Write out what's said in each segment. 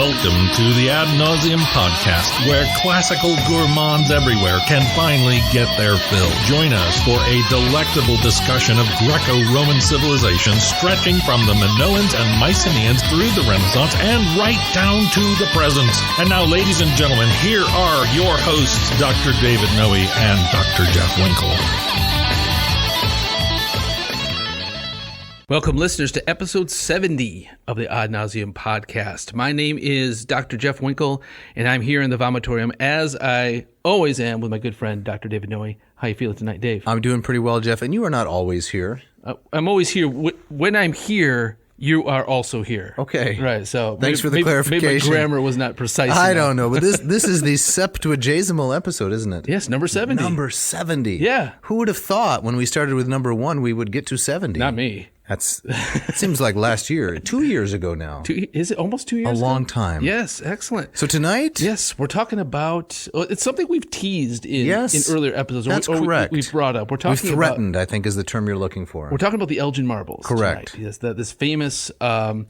Welcome to the Ad Nauseam podcast, where classical gourmands everywhere can finally get their fill. Join us for a delectable discussion of Greco-Roman civilization stretching from the Minoans and Mycenaeans through the Renaissance and right down to the present. And now, ladies and gentlemen, here are your hosts, Dr. David Noe and Dr. Jeff Winkle. Welcome, listeners, to episode 70 of the Ad Nauseam podcast. My name is Dr. Jeff Winkle, and I'm here in the vomitorium, as I always am, with my good friend, Dr. David Noe. How you feeling tonight, Dave? I'm doing pretty well, Jeff, and you are not always here. I'm always here. When I'm here, you are also here. Okay. Right, so thanks for the clarification. Maybe my grammar was not precise I enough. don't know, but this is the septuagesimal episode, isn't it? Yes, number 70. Number 70. Yeah. Who would have thought when we started with number 1 we would get to 70? Not me. It seems like last year, 2 years ago now. Is it almost 2 years A long time. Yes, excellent. So tonight? Yes, we're talking about, it's something we've teased in earlier episodes. That's correct. We've brought up. We're talking We've threatened, I think, is the term you're looking for. We're talking about the Elgin Marbles. Correct. Tonight. Yes, this famous, I'm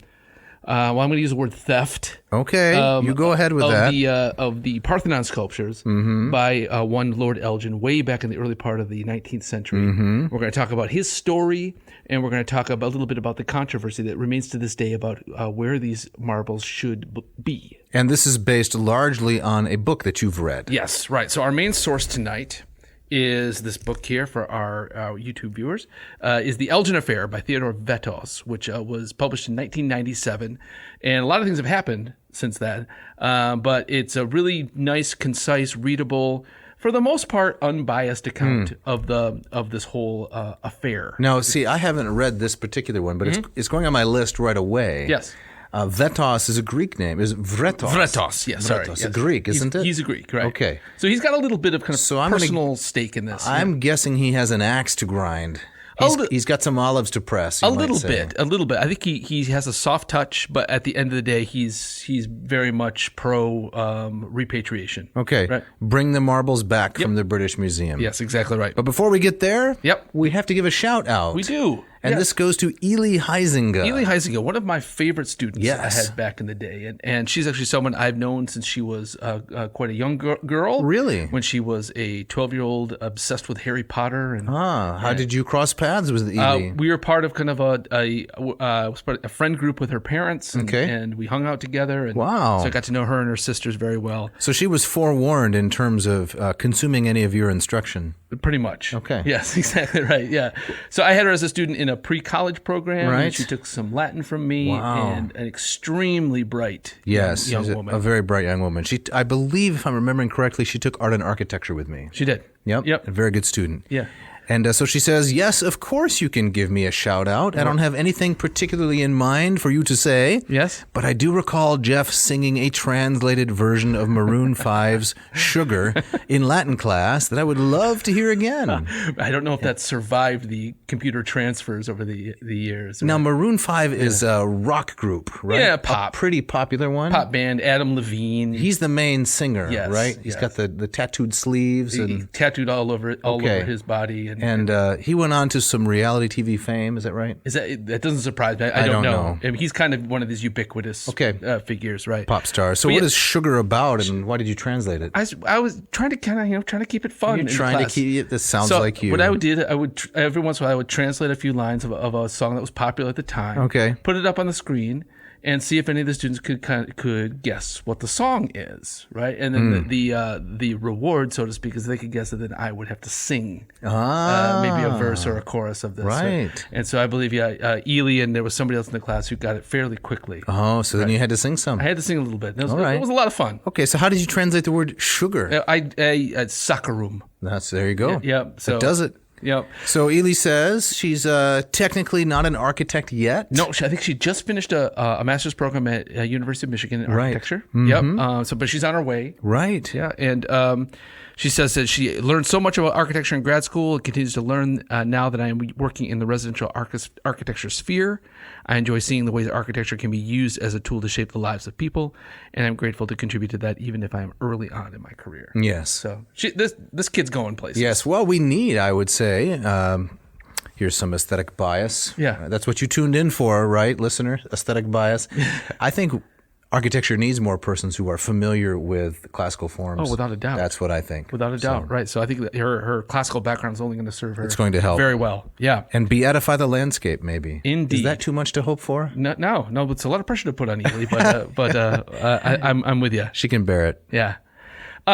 going to use the word theft. Okay, you go ahead with that. Of the Parthenon sculptures by one Lord Elgin way back in the early part of the 19th century. We're going to talk about his story, and we're going to talk about a little bit about the controversy that remains to this day about where these marbles should be. And this is based largely on a book that you've read. Yes, right. So our main source tonight is this book here for our YouTube viewers, is The Elgin Affair by Theodore Vettos, which was published in 1997. And a lot of things have happened since then, but it's a really nice, concise, readable, for the most part, unbiased account of this whole affair. Now, see, I haven't read this particular one, but it's going on my list right away. Yes. Vettos is a Greek name. Is Vettos? Vettos, yes. Sorry. Vettos, yes. a Greek, isn't it? He's a Greek, right? Okay. So he's got a little bit of kind of personal stake in this. I'm guessing he has an axe to grind. He's got some olives to press. A little bit. I think he has a soft touch, but at the end of the day, he's very much pro repatriation. Okay. Right? Bring the marbles back from the British Museum. Yes, exactly right. But before we get there, Yep. we have to give a shout out. We do. And this goes to Ely Heisinger. Ely Heisinger, one of my favorite students I Yes. had back in the day. And she's actually someone I've known since she was quite a young girl. Really? When she was a 12-year-old obsessed with Harry Potter. And How did you cross paths with Ely? we were part of kind of a friend group with her parents. And, Okay. and we hung out together. And Wow. So I got to know her and her sisters very well. So she was forewarned in terms of consuming any of your instruction. Pretty much. Okay. Yes, exactly right. Yeah. So I had her as a student in a pre-college program. Right. And she took some Latin from me. Wow. And an extremely bright young She's woman. a very bright young woman. I believe, if I'm remembering correctly, she took art and architecture with me. She did. Yep. A very good student. Yeah. And so she says, yes, of course you can give me a shout out. I don't have anything particularly in mind for you to say. Yes. But I do recall Jeff singing a translated version of Maroon 5's Sugar in Latin class that I would love to hear again. I don't know if that survived the computer transfers over the years. Now, Maroon 5 is a rock group, right? Yeah, pop. A pretty popular one. Pop band, Adam Levine. He's the main singer, Yes, right? He's got the tattooed sleeves. He tattooed all over his body. And he went on to some reality TV fame, is that right? That doesn't surprise me. I don't know. I mean, he's kind of one of these ubiquitous figures, right? Pop star. So what is Sugar about, and why did you translate it? I was trying to trying to keep it fun. You're trying to keep it. This sounds like you. What I would every once in a while I would translate a few lines of a song that was popular at the time. Okay. Put it up on the screen and see if any of the students could guess what the song is, right? And then the reward, so to speak, is they could guess it. Then I would have to sing maybe a verse or a chorus of this. Right. And so I believe Ely and there was somebody else in the class who got it fairly quickly. Oh, so then you had to sing some. I had to sing a little bit. It was a lot of fun. Okay, so how did you translate the word sugar? Saccharum. There you go. Yeah. So that does it. Yep. So Ely says she's technically not an architect yet. No, I think she just finished a master's program at University of Michigan in architecture. Mm-hmm. Yep. But she's on her way. Right. Yeah. And she says that she learned so much about architecture in grad school and continues to learn now that I am working in the residential architecture sphere. I enjoy seeing the ways architecture can be used as a tool to shape the lives of people, and I'm grateful to contribute to that even if I'm early on in my career. Yes. So this kid's going places. Yes. Well, we need, I would say, here's some aesthetic bias. Yeah. That's what you tuned in for, right, listener? Aesthetic bias. I think architecture needs more persons who are familiar with classical forms. Oh, without a doubt. That's what I think. Without a doubt, right. So I think that her classical background is only going to serve her. It's going to help. Very well, yeah. And beatify the landscape, maybe. Indeed. Is that too much to hope for? No, it's a lot of pressure to put on Ely, but I'm with you. She can bear it. Yeah.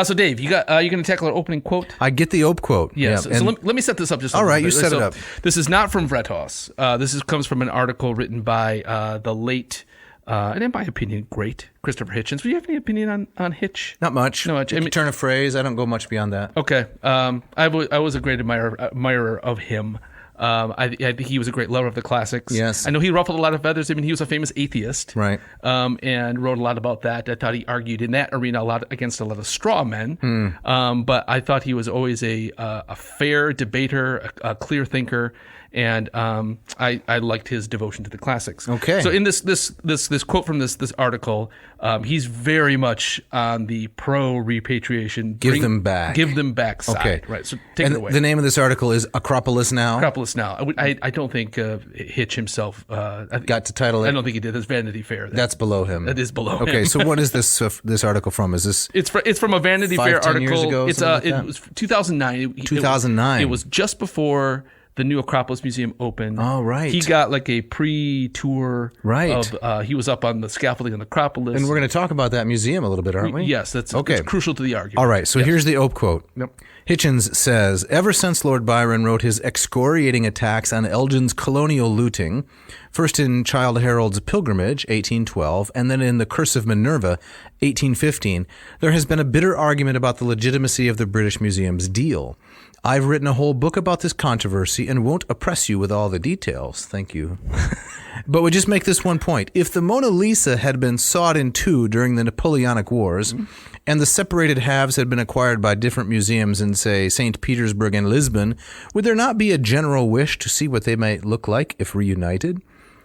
So Dave, you're going to tackle our opening quote? I get the Ope quote. Yes. Yeah. So let me set this up just a all little right, bit. you set it up. This is not from Vettos. This comes from an article written by the late, and in my opinion, great Christopher Hitchens. Do you have any opinion on Hitch? Not much. Not much. You can turn a phrase. I don't go much beyond that. Okay. I was a great admirer of him. I think he was a great lover of the classics. Yes. I know he ruffled a lot of feathers. I mean, he was a famous atheist. Right. And wrote a lot about that. I thought he argued in that arena a lot against a lot of straw men. But I thought he was always a fair debater, a clear thinker. And I liked his devotion to the classics. Okay. So in this quote from this article, he's very much on the pro repatriation. Give them back side. Okay. Right. So take and it away. The name of this article is Acropolis Now. Acropolis Now. I don't think Hitch himself got to title it. I don't think he did. That's Vanity Fair. That's below him. That is below him. Okay. So what is this article from? Is this? It's from a Vanity 5, Fair 10 article. years ago, It was 2009. 2009. It was just before the new Acropolis Museum opened. Oh, right. He got like a pre-tour. Right. Of, he was up on the scaffolding on the Acropolis. And we're going to talk about that museum a little bit, aren't we? Yes, that's okay. Crucial to the argument. All right. So here's the Ope quote. Yep. Hitchens says, ever since Lord Byron wrote his excoriating attacks on Elgin's colonial looting, first in Childe Harold's Pilgrimage, 1812, and then in The Curse of Minerva, 1815, there has been a bitter argument about the legitimacy of the British Museum's deal. I've written a whole book about this controversy and won't oppress you with all the details. Thank you. But we just make this one point. If the Mona Lisa had been sawed in two during the Napoleonic Wars, and the separated halves had been acquired by different museums in, say, St. Petersburg and Lisbon, would there not be a general wish to see what they might look like if reunited?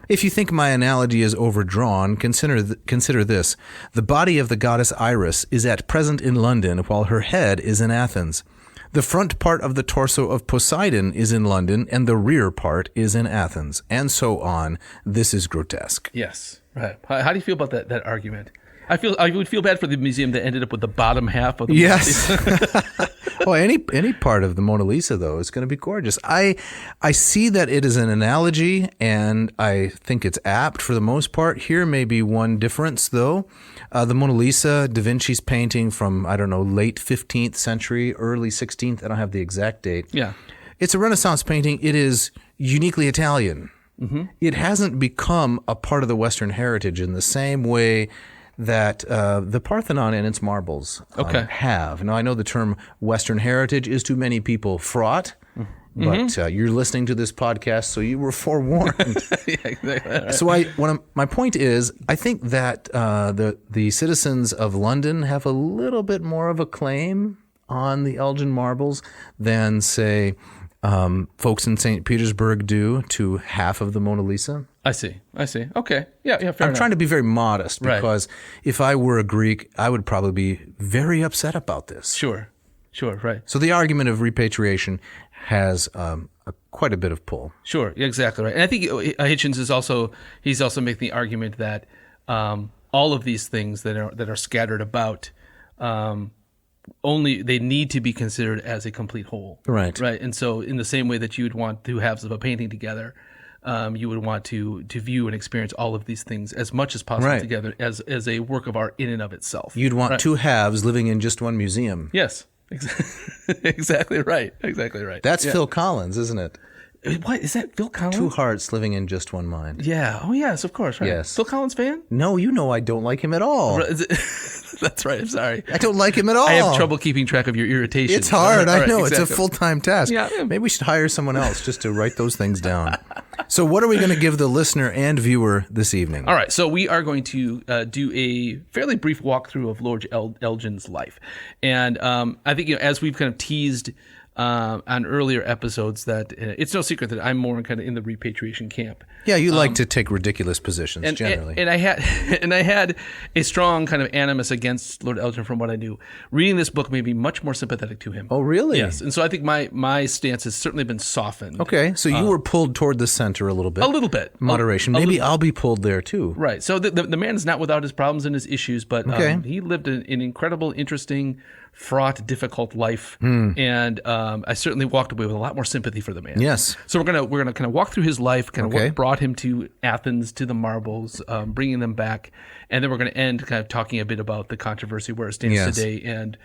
If you think my analogy is overdrawn, consider this. The body of the goddess Iris is at present in London, while her head is in Athens. The front part of the torso of Poseidon is in London, and the rear part is in Athens, and so on. This is grotesque. Yes. Right. How do you feel about that argument? I would feel bad for the museum that ended up with the bottom half of the yes. Well, any part of the Mona Lisa, though, is going to be gorgeous. I see that it is an analogy, and I think it's apt for the most part. Here may be one difference, though. The Mona Lisa, Da Vinci's painting from, I don't know, late 15th century, early 16th. I don't have the exact date. Yeah. It's a Renaissance painting. It is uniquely Italian. Mm-hmm. It hasn't become a part of the Western heritage in the same way that the Parthenon and its marbles have. Now, I know the term Western heritage is to many people fraught, but you're listening to this podcast, so you were forewarned. Yeah, exactly. So my point is, I think that the citizens of London have a little bit more of a claim on the Elgin Marbles than, say, folks in St. Petersburg do to half of the Mona Lisa. I see. Okay. Yeah, fair enough. I'm trying to be very modest because if I were a Greek, I would probably be very upset about this. Sure, right. So the argument of repatriation has quite a bit of pull. Sure, exactly right. And I think Hitchens is also making the argument that all of these things that are scattered about only they need to be considered as a complete whole. Right. And so in the same way that you would want two halves of a painting together, you would want to view and experience all of these things as much as possible together as a work of art in and of itself. You'd want two halves living in just one museum. Yes. Exactly right. That's Phil Collins, isn't it? What is that, Phil Collins? Two hearts living in just one mind. Yeah. Oh, yes, of course. Right. Yes. Phil Collins fan? No, I don't like him at all. That's right. I'm sorry. I don't like him at all. I have trouble keeping track of your irritation. It's hard. I know. Exactly. It's a full-time task. Yeah. Maybe we should hire someone else just to write those things down. So what are we going to give the listener and viewer this evening? All right. So we are going to do a fairly brief walkthrough of Lord Elgin's life. And I think as we've kind of teased on earlier episodes that it's no secret that I'm more kind of in the repatriation camp. Yeah, you like to take ridiculous positions generally. And I had a strong kind of animus against Lord Elgin from what I knew. Reading this book made me much more sympathetic to him. Oh, really? Yes. And so I think my stance has certainly been softened. Okay, so you were pulled toward the center a little bit. A little bit. Moderation. Maybe I'll be pulled there too. Right. So the man is not without his problems and his issues, but he lived an incredible, interesting, fraught, difficult life, and I certainly walked away with a lot more sympathy for the man. Yes. So we're gonna kind of walk through his life, kind of what brought him to Athens, to the marbles, bringing them back, and then we're going to end kind of talking a bit about the controversy where it stands today, and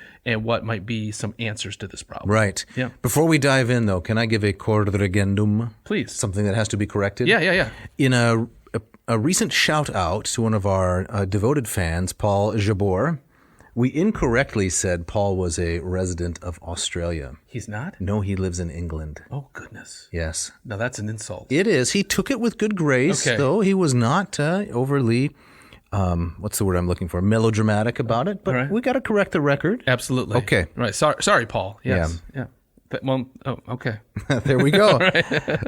what might be some answers to this problem. Right. Yeah. Before we dive in, though, can I give a corrigendum? Please. Something that has to be corrected. Yeah. In a recent shout out to one of our devoted fans, Paul Jabor, we incorrectly said Paul was a resident of Australia. He's not? No, he lives in England. Oh, goodness. Yes. Now, that's an insult. It is. He took it with good grace, though. He was not overly, what's the word I'm looking for, melodramatic about it. But we got to correct the record. Absolutely. Okay. Right. Sorry, Paul. Yes. Yeah. Well, okay. There we go.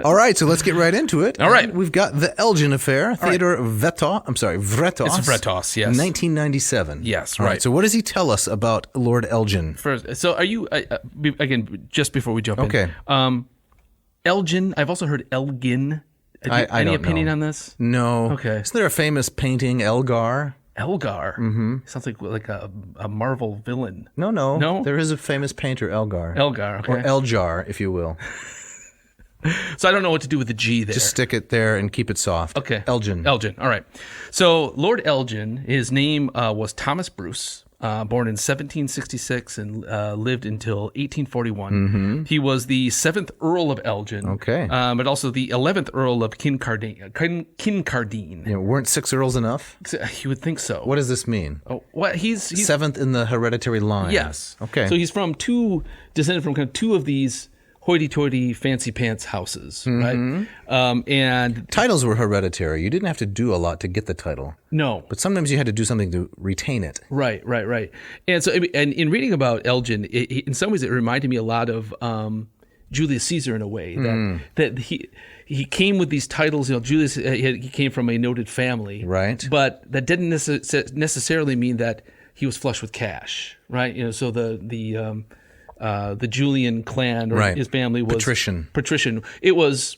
All right, so let's get right into it. All right. And we've got the Elgin affair. Theodore Vettos. It's Vettos, yes. 1997. Yes, All right. So what does he tell us about Lord Elgin? First, so are you, again, just before we jump in. Elgin, I've also heard Elgin. I any don't opinion know. on this? No. Okay. Isn't there a famous painting, Elgar? Elgar? Mm-hmm. Sounds like a Marvel villain. No. There is a famous painter, Elgar. Elgar, okay. Or Eljar, if you will. So I don't know what to do with the G there. Just stick it there and keep it soft. Okay. Elgin. All right. So Lord Elgin, his name was Thomas Bruce, born in 1766 and lived until 1841. Mm-hmm. He was the 7th Earl of Elgin. But also the 11th Earl of Kincardine. Yeah, weren't 6 earls enough? You would think so. What does this mean? Oh, what he's 7th in the hereditary line. Yes. Okay. So he's descended from kind of two of these hoity-toity fancy pants houses, right? And titles were hereditary. You didn't have to do a lot to get the title. No. But sometimes you had to do something to retain it. Right. And so, and in reading about Elgin, in some ways it reminded me a lot of Julius Caesar in a way, that he came with these titles. Julius, he came from a noted family. Right. But that didn't necessarily mean that he was flush with cash, right? So the Julian clan or his family was patrician. It was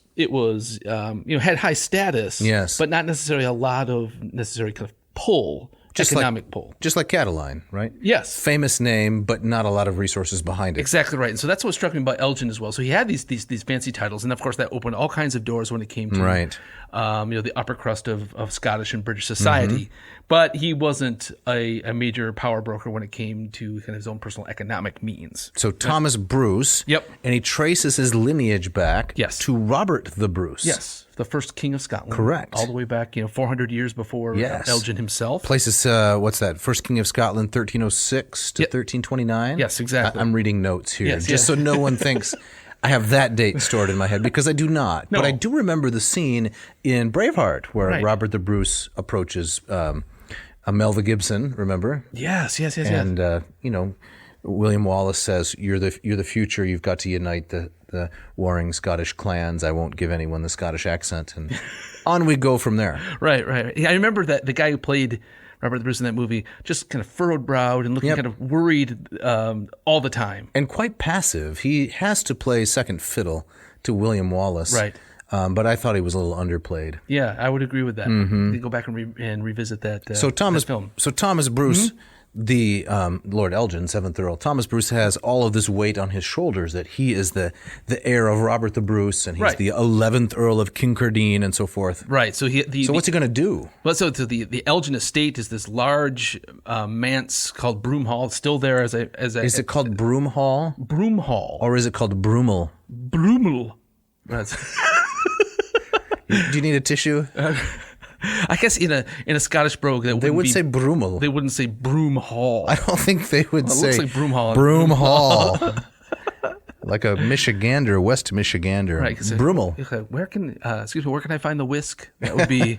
had high status, yes, but not necessarily a lot of necessary kind of pull, economic pull. Just like Catiline, right? Yes. Famous name, but not a lot of resources behind it. Exactly right. And so that's what struck me about Elgin as well. So he had these fancy titles, and of course that opened all kinds of doors when it came to the upper crust of Scottish and British society. But he wasn't a major power broker when it came to kind of his own personal economic means. So Thomas Bruce. Yep. And he traces his lineage back to Robert the Bruce. Yes. The first king of Scotland. Correct. All the way back, 400 years before Elgin himself. Places, what's that? First king of Scotland, 1306 to 1329? Yes, exactly. I'm reading notes here, so no one thinks I have that date stored in my head, because I do not. No. But I do remember the scene in Braveheart where Robert the Bruce approaches Melva Gibson, remember? Yes. And, William Wallace says, you're the future, you've got to unite the warring Scottish clans. I won't give anyone the Scottish accent. And on we go from there. Right. Yeah, I remember that the guy who played Robert the Bruce in that movie just kind of furrowed-browed and looking kind of worried all the time. And quite passive. He has to play second fiddle to William Wallace. Right. But I thought he was a little underplayed. Yeah, I would agree with that. Mm-hmm. Go back and revisit that film. So Thomas Bruce, the Lord Elgin, 7th Earl, Thomas Bruce has all of this weight on his shoulders that he is the heir of Robert the Bruce, and he's the 11th Earl of Kincardine and so forth. Right. So what's he going to do? Well, so the Elgin Estate is this large manse called Broom Hall. It's still there as a. Is it called Broom Hall? Broom Hall. Or is it called Broomel? Broomel. Do you need a tissue? I guess in a Scottish brogue they would say Broomel. They wouldn't say Broom Hall. I don't think they would say. It looks like Broom Hall. Broom Hall. Like a Michigander, West Michigander. Right. Broomel. Where can I find the whisk? That would be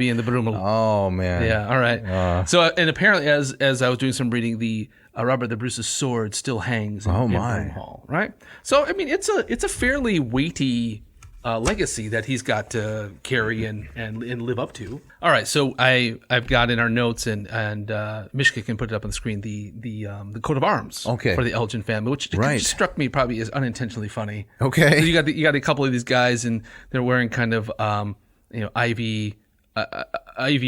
in the Broomel. Oh man. Yeah. All right. So and apparently, as I was doing some reading, the Robert the Bruce's sword still hangs in my. Rome Hall, right? So I mean, it's a fairly weighty legacy that he's got to carry and live up to. All right, so I've got in our notes and Mishka can put it up on the screen the coat of arms for the Elgin family, which struck me probably as unintentionally funny. Okay, so you got a couple of these guys and they're wearing kind of ivy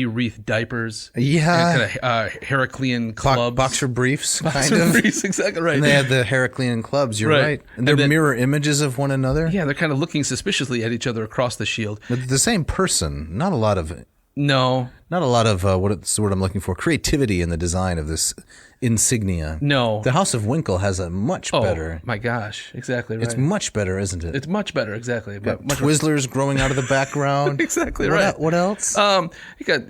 wreath diapers. Yeah. And kind of Heraclean clubs. Boxer briefs, Boxer briefs, exactly right. And they had the Heraclean clubs, you're right. And they're mirror images of one another. Yeah, they're kind of looking suspiciously at each other across the shield. The same person, not a lot of what's the word I'm looking for? Creativity in the design of this insignia. No. The House of Winkle has a much better. Oh, my gosh. Exactly right. It's much better, isn't it? It's much better, exactly. Got Twizzlers growing out of the background. Exactly right. What else? You got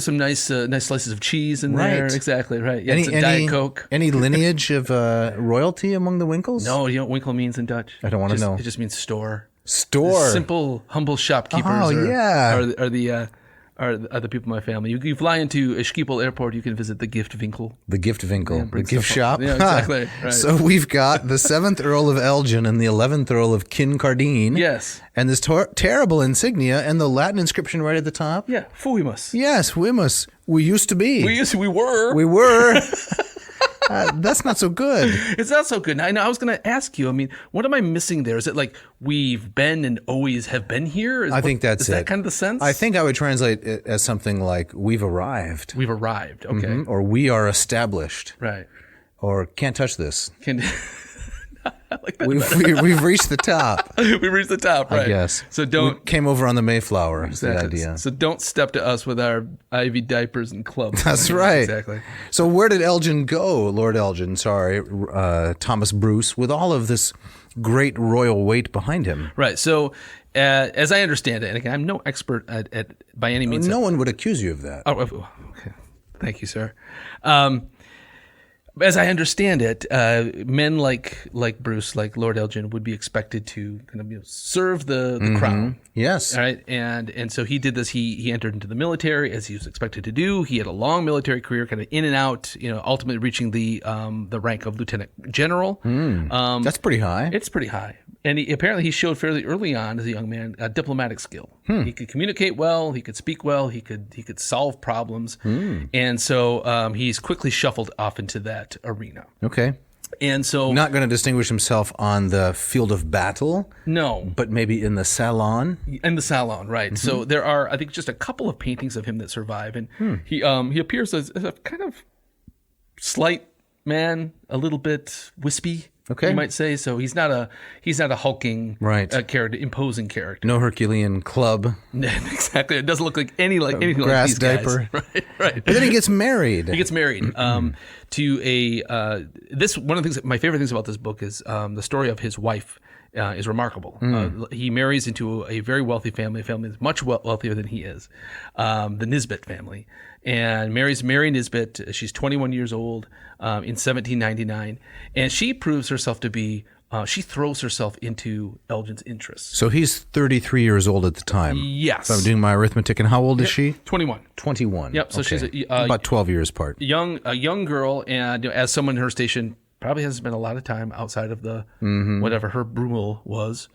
some nice slices of cheese in there. Exactly right. Yeah, some Diet Coke. Any lineage of royalty among the Winkles? No, you know what Winkle means in Dutch? I don't want to know. It just means store. Store. The simple, humble shopkeepers are the people in my family. You fly into Schiphol Airport, you can visit the Giftwinkel. The Giftwinkel. The gift shop. Yeah, exactly. Right. So we've got the 7th Earl of Elgin and the 11th Earl of Kincardine. Yes. And this terrible insignia and the Latin inscription right at the top. Yeah, fuimus. Yes, fuimus. We used to be. We were. We were. That's not so good. It's not so good. Now, I was going to ask you, I mean, what am I missing there? Is it like we've been and always have been here? I think that's it. Is that kind of the sense? I think I would translate it as something like we've arrived. We've arrived, okay. Mm-hmm. Or we are established. Right. Or can't touch this. I like that we've reached the top. We've reached the top, right. I guess. So we came over on the Mayflower, exactly. Is the idea. So don't step to us with our ivy diapers and clubs. That's right. Exactly. So where did Elgin go, Lord Elgin, Thomas Bruce, with all of this great royal weight behind him? Right. So as I understand it, and again, I'm no expert at by any means. No one would accuse you of that. Oh, okay. Thank you, sir. As I understand it, men like Bruce, like Lord Elgin, would be expected to kind of serve the crown. Yes. All right. And so he did this. He entered into the military as he was expected to do. He had a long military career, kind of in and out. Ultimately reaching the rank of lieutenant general. That's pretty high. It's pretty high. And apparently he showed fairly early on as a young man diplomatic skill. He could communicate well. He could speak well. He could solve problems. And so he's quickly shuffled off into that arena. Okay. And so not going to distinguish himself on the field of battle. No. But maybe in the salon. In the salon, right. So there are, I think, just a couple of paintings of him that survive. And he appears as a kind of slight man, a little bit wispy. Okay, you might say. So he's not a hulking character, imposing character. No Herculean club. Exactly. It doesn't look like anything like these diaper. Guys. Right. But then he gets married. He gets married to a this one of the things. My favorite things about this book is the story of his wife. Is remarkable. He marries into a very wealthy family, a family that's much wealthier than he is, the Nisbet family, and marries Mary Nisbet. She's 21 years old in 1799, and she proves herself to be. She throws herself into Elgin's interests. So he's 33 years old at the time. Yes. So I'm doing my arithmetic. And how old is she? 21. 21. Yep. So she's about 12 years apart. A young girl, and as someone in her station. Probably hasn't spent a lot of time outside of the whatever her Brummel was,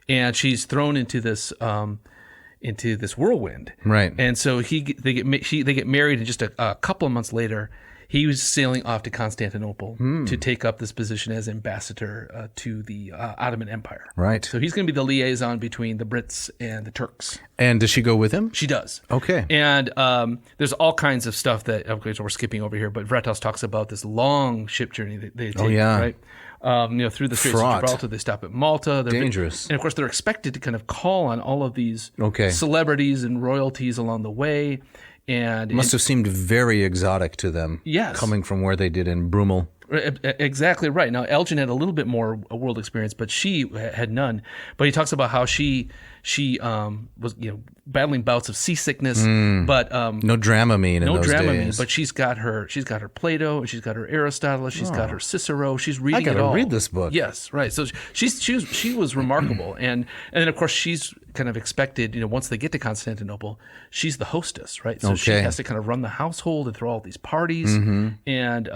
and she's thrown into this whirlwind. Right. And so they get married, and just a couple of months later, he was sailing off to Constantinople to take up this position as ambassador to the Ottoman Empire. Right. So he's going to be the liaison between the Brits and the Turks. And does she go with him? She does. Okay. And there's all kinds of stuff that we're skipping over here, but Vettos talks about this long ship journey that they take. Right. Through the Straits of Gibraltar, they stop at Malta. They're dangerous. And of course, they're expected to kind of call on all of these celebrities and royalties along the way. And must have seemed very exotic to them. Yes. Coming from where they did in Brummel. Exactly right. Now, Elgin had a little bit more world experience, but she had none. But he talks about how she was battling bouts of seasickness, but no Dramamine in those days. But she's got her Plato, and she's got her Aristotle, she's got her Cicero. She's reading it all. I gotta read this book. Yes, right. So she was remarkable, and then of course she's kind of expected. Once they get to Constantinople, she's the hostess, right? So she has to kind of run the household and throw all these parties, and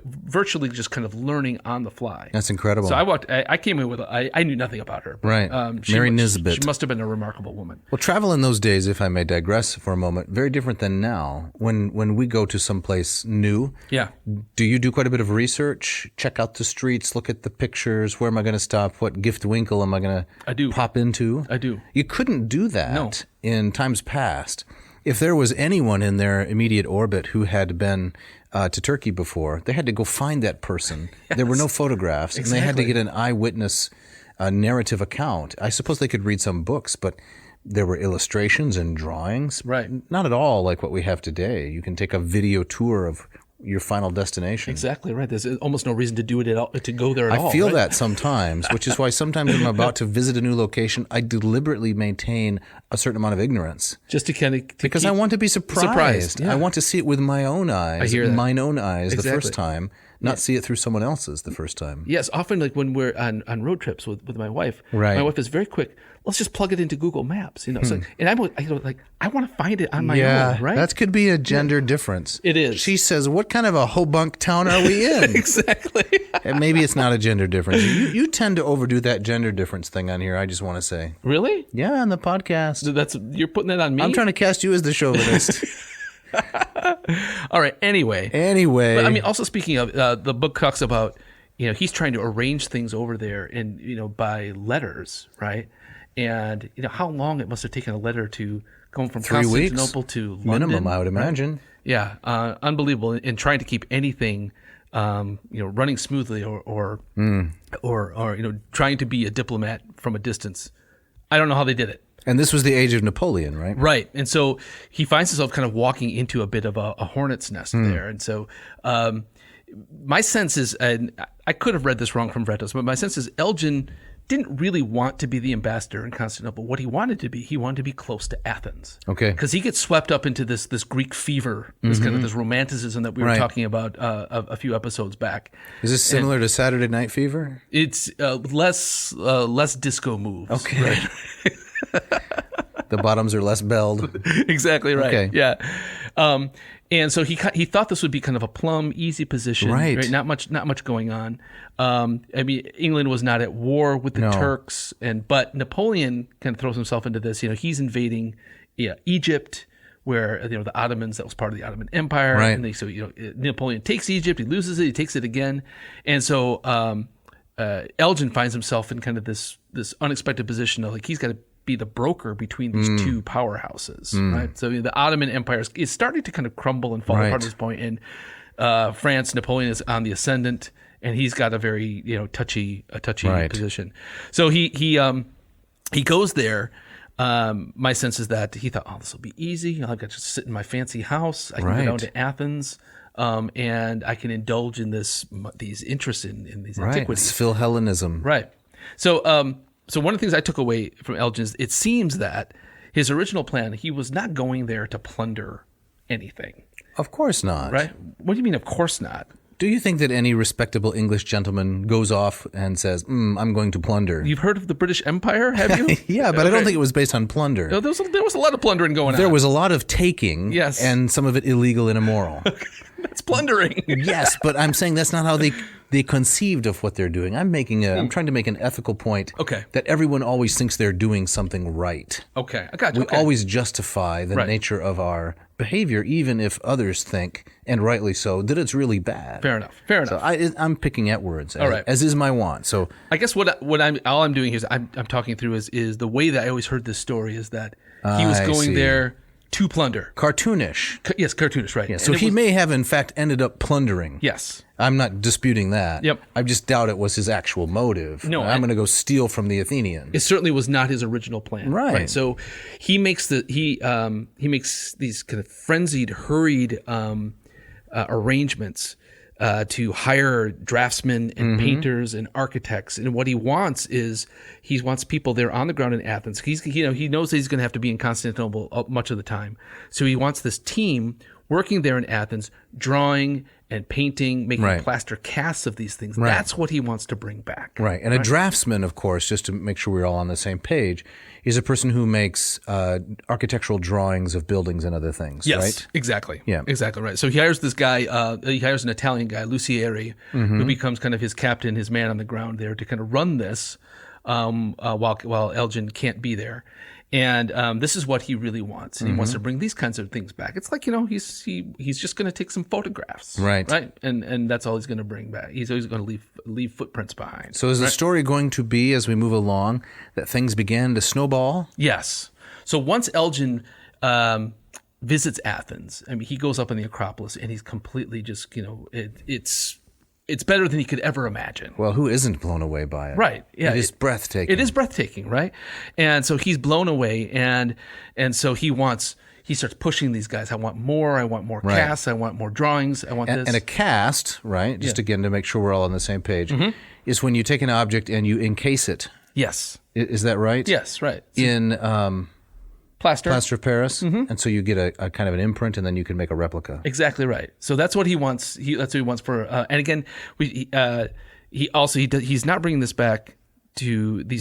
virtually just kind of learning on the fly. That's incredible. So I came in with I knew nothing about her. But, right, Mary Nisbet. She must have been a remarkable woman. Well, travel in those days, if I may digress for a moment, very different than now. When we go to someplace new, do you do quite a bit of research? Check out the streets, look at the pictures. Where am I going to stop? What gift winkle am I going to pop into? I do. You couldn't do that in times past. If there was anyone in their immediate orbit who had been to Turkey before, they had to go find that person. Yes. There were no photographs, and they had to get an eyewitness narrative account. I suppose they could read some books, but there were illustrations and drawings. Right. Not at all like what we have today. You can take a video tour of your final destination. Exactly right. There's almost no reason to do it at all, to go there at all. I feel that sometimes, which is why sometimes when I'm about to visit a new location, I deliberately maintain a certain amount of ignorance. Just to kind of... Because I want to be surprised. Yeah. I want to see it with my own eyes. I hear that. Mine own eyes the first time, not see it through someone else's the first time. Yes, often like when we're on road trips with my wife, my wife is very quick. Let's just plug it into Google Maps, So, and I want to find it on my own, right? That could be a gender difference. It is. She says, "What kind of a hobunk town are we in?" Exactly. And maybe it's not a gender difference. You tend to overdo that gender difference thing on here. I just want to say, really? Yeah, on the podcast. So you're putting that on me. I'm trying to cast you as the chauvinist. All right. Anyway. But, I mean, also speaking of the book talks about, he's trying to arrange things over there, and by letters, right? And how long it must have taken a letter to go from 3 weeks Constantinople to London, minimum, I would imagine. Right? Yeah, unbelievable. And trying to keep anything, running smoothly, or trying to be a diplomat from a distance. I don't know how they did it. And this was the age of Napoleon, right? Right. And so he finds himself kind of walking into a bit of a hornet's nest there. And so my sense is, and I could have read this wrong from Vettos, but my sense is Elgin didn't really want to be the ambassador in Constantinople. What he wanted to be close to Athens. Okay. Because he gets swept up into this Greek fever, this kind of this romanticism that we were talking about a few episodes back. Is this similar to Saturday Night Fever? It's less disco moves. Okay. Right? The bottoms are less belled. Exactly right. Okay. Yeah. And so he thought this would be kind of a plumb, easy position. Right. Not much going on. I mean, England was not at war with the Turks, but Napoleon kind of throws himself into this. He's invading Egypt, where the Ottomans, that was part of the Ottoman Empire. Right. And so Napoleon takes Egypt, he loses it, he takes it again, and so Elgin finds himself in kind of this unexpected position of he's got to be the broker between these two powerhouses, right? So the Ottoman Empire is starting to kind of crumble and fall apart at this point. And France, Napoleon is on the ascendant, and he's got a very touchy position. So he goes there. My sense is that he thought, this will be easy. I've got to just sit in my fancy house. I can go down to Athens, and I can indulge in these interests in these antiquities. It's Philhellenism. Right. So one of the things I took away from Elgin is it seems that his original plan, he was not going there to plunder anything. Of course not. Right? What do you mean, of course not? Do you think that any respectable English gentleman goes off and says, I'm going to plunder? You've heard of the British Empire, have you? Yeah, but I don't think it was based on plunder. No, there was a lot of plundering going on. There was a lot of taking, and some of it illegal and immoral. That's plundering. Yes, but I'm saying that's not how they conceived of what they're doing. I'm trying to make an ethical point. Okay. That everyone always thinks they're doing something right. Okay, I got you. We always justify the nature of our behavior, even if others think, and rightly so, that it's really bad. Fair enough. So I'm picking at words, as, as is my want. So I guess all I'm doing here is I'm talking through is the way that I always heard this story is that he was going there to plunder. Cartoonish. Yes, cartoonish, right. Yeah, so he may have, in fact, ended up plundering. Yes. I'm not disputing that. Yep. I just doubt it was his actual motive. No. I'm going to go steal from the Athenians. It certainly was not his original plan. Right. So he makes he makes these kind of frenzied, hurried arrangements to hire draftsmen and painters and architects. And what he wants is he wants people there on the ground in Athens. He knows that he's going to have to be in Constantinople much of the time. So he wants this team working there in Athens, drawing and painting, making plaster casts of these things. Right. That's what he wants to bring back. Right. And a draftsman, of course, just to make sure we're all on the same page, is a person who makes architectural drawings of buildings and other things, yes, right? Exactly. Yeah. Exactly right. So he hires this guy, he hires an Italian guy, Lucieri, who becomes kind of his captain, his man on the ground there to kind of run this while Elgin can't be there. And this is what he really wants. And he wants to bring these kinds of things back. It's like, he's just going to take some photographs. Right. And that's all he's going to bring back. He's always going to leave footprints behind. So is the story going to be, as we move along, that things began to snowball? Yes. So once Elgin visits Athens, I mean, he goes up on the Acropolis and he's completely just, it's better than he could ever imagine. Well, who isn't blown away by it? Right. Yeah. It is breathtaking. It is breathtaking, right? And so he's blown away, and so he starts pushing these guys. I want more casts. I want more drawings. I want this. And a cast, right, just again to make sure we're all on the same page, is when you take an object and you encase it. Yes. Is that right? Yes, right. In plaster of Paris, and so you get a kind of an imprint, and then you can make a replica. Exactly right. So that's what he wants. That's what he wants for. And again, he's not bringing these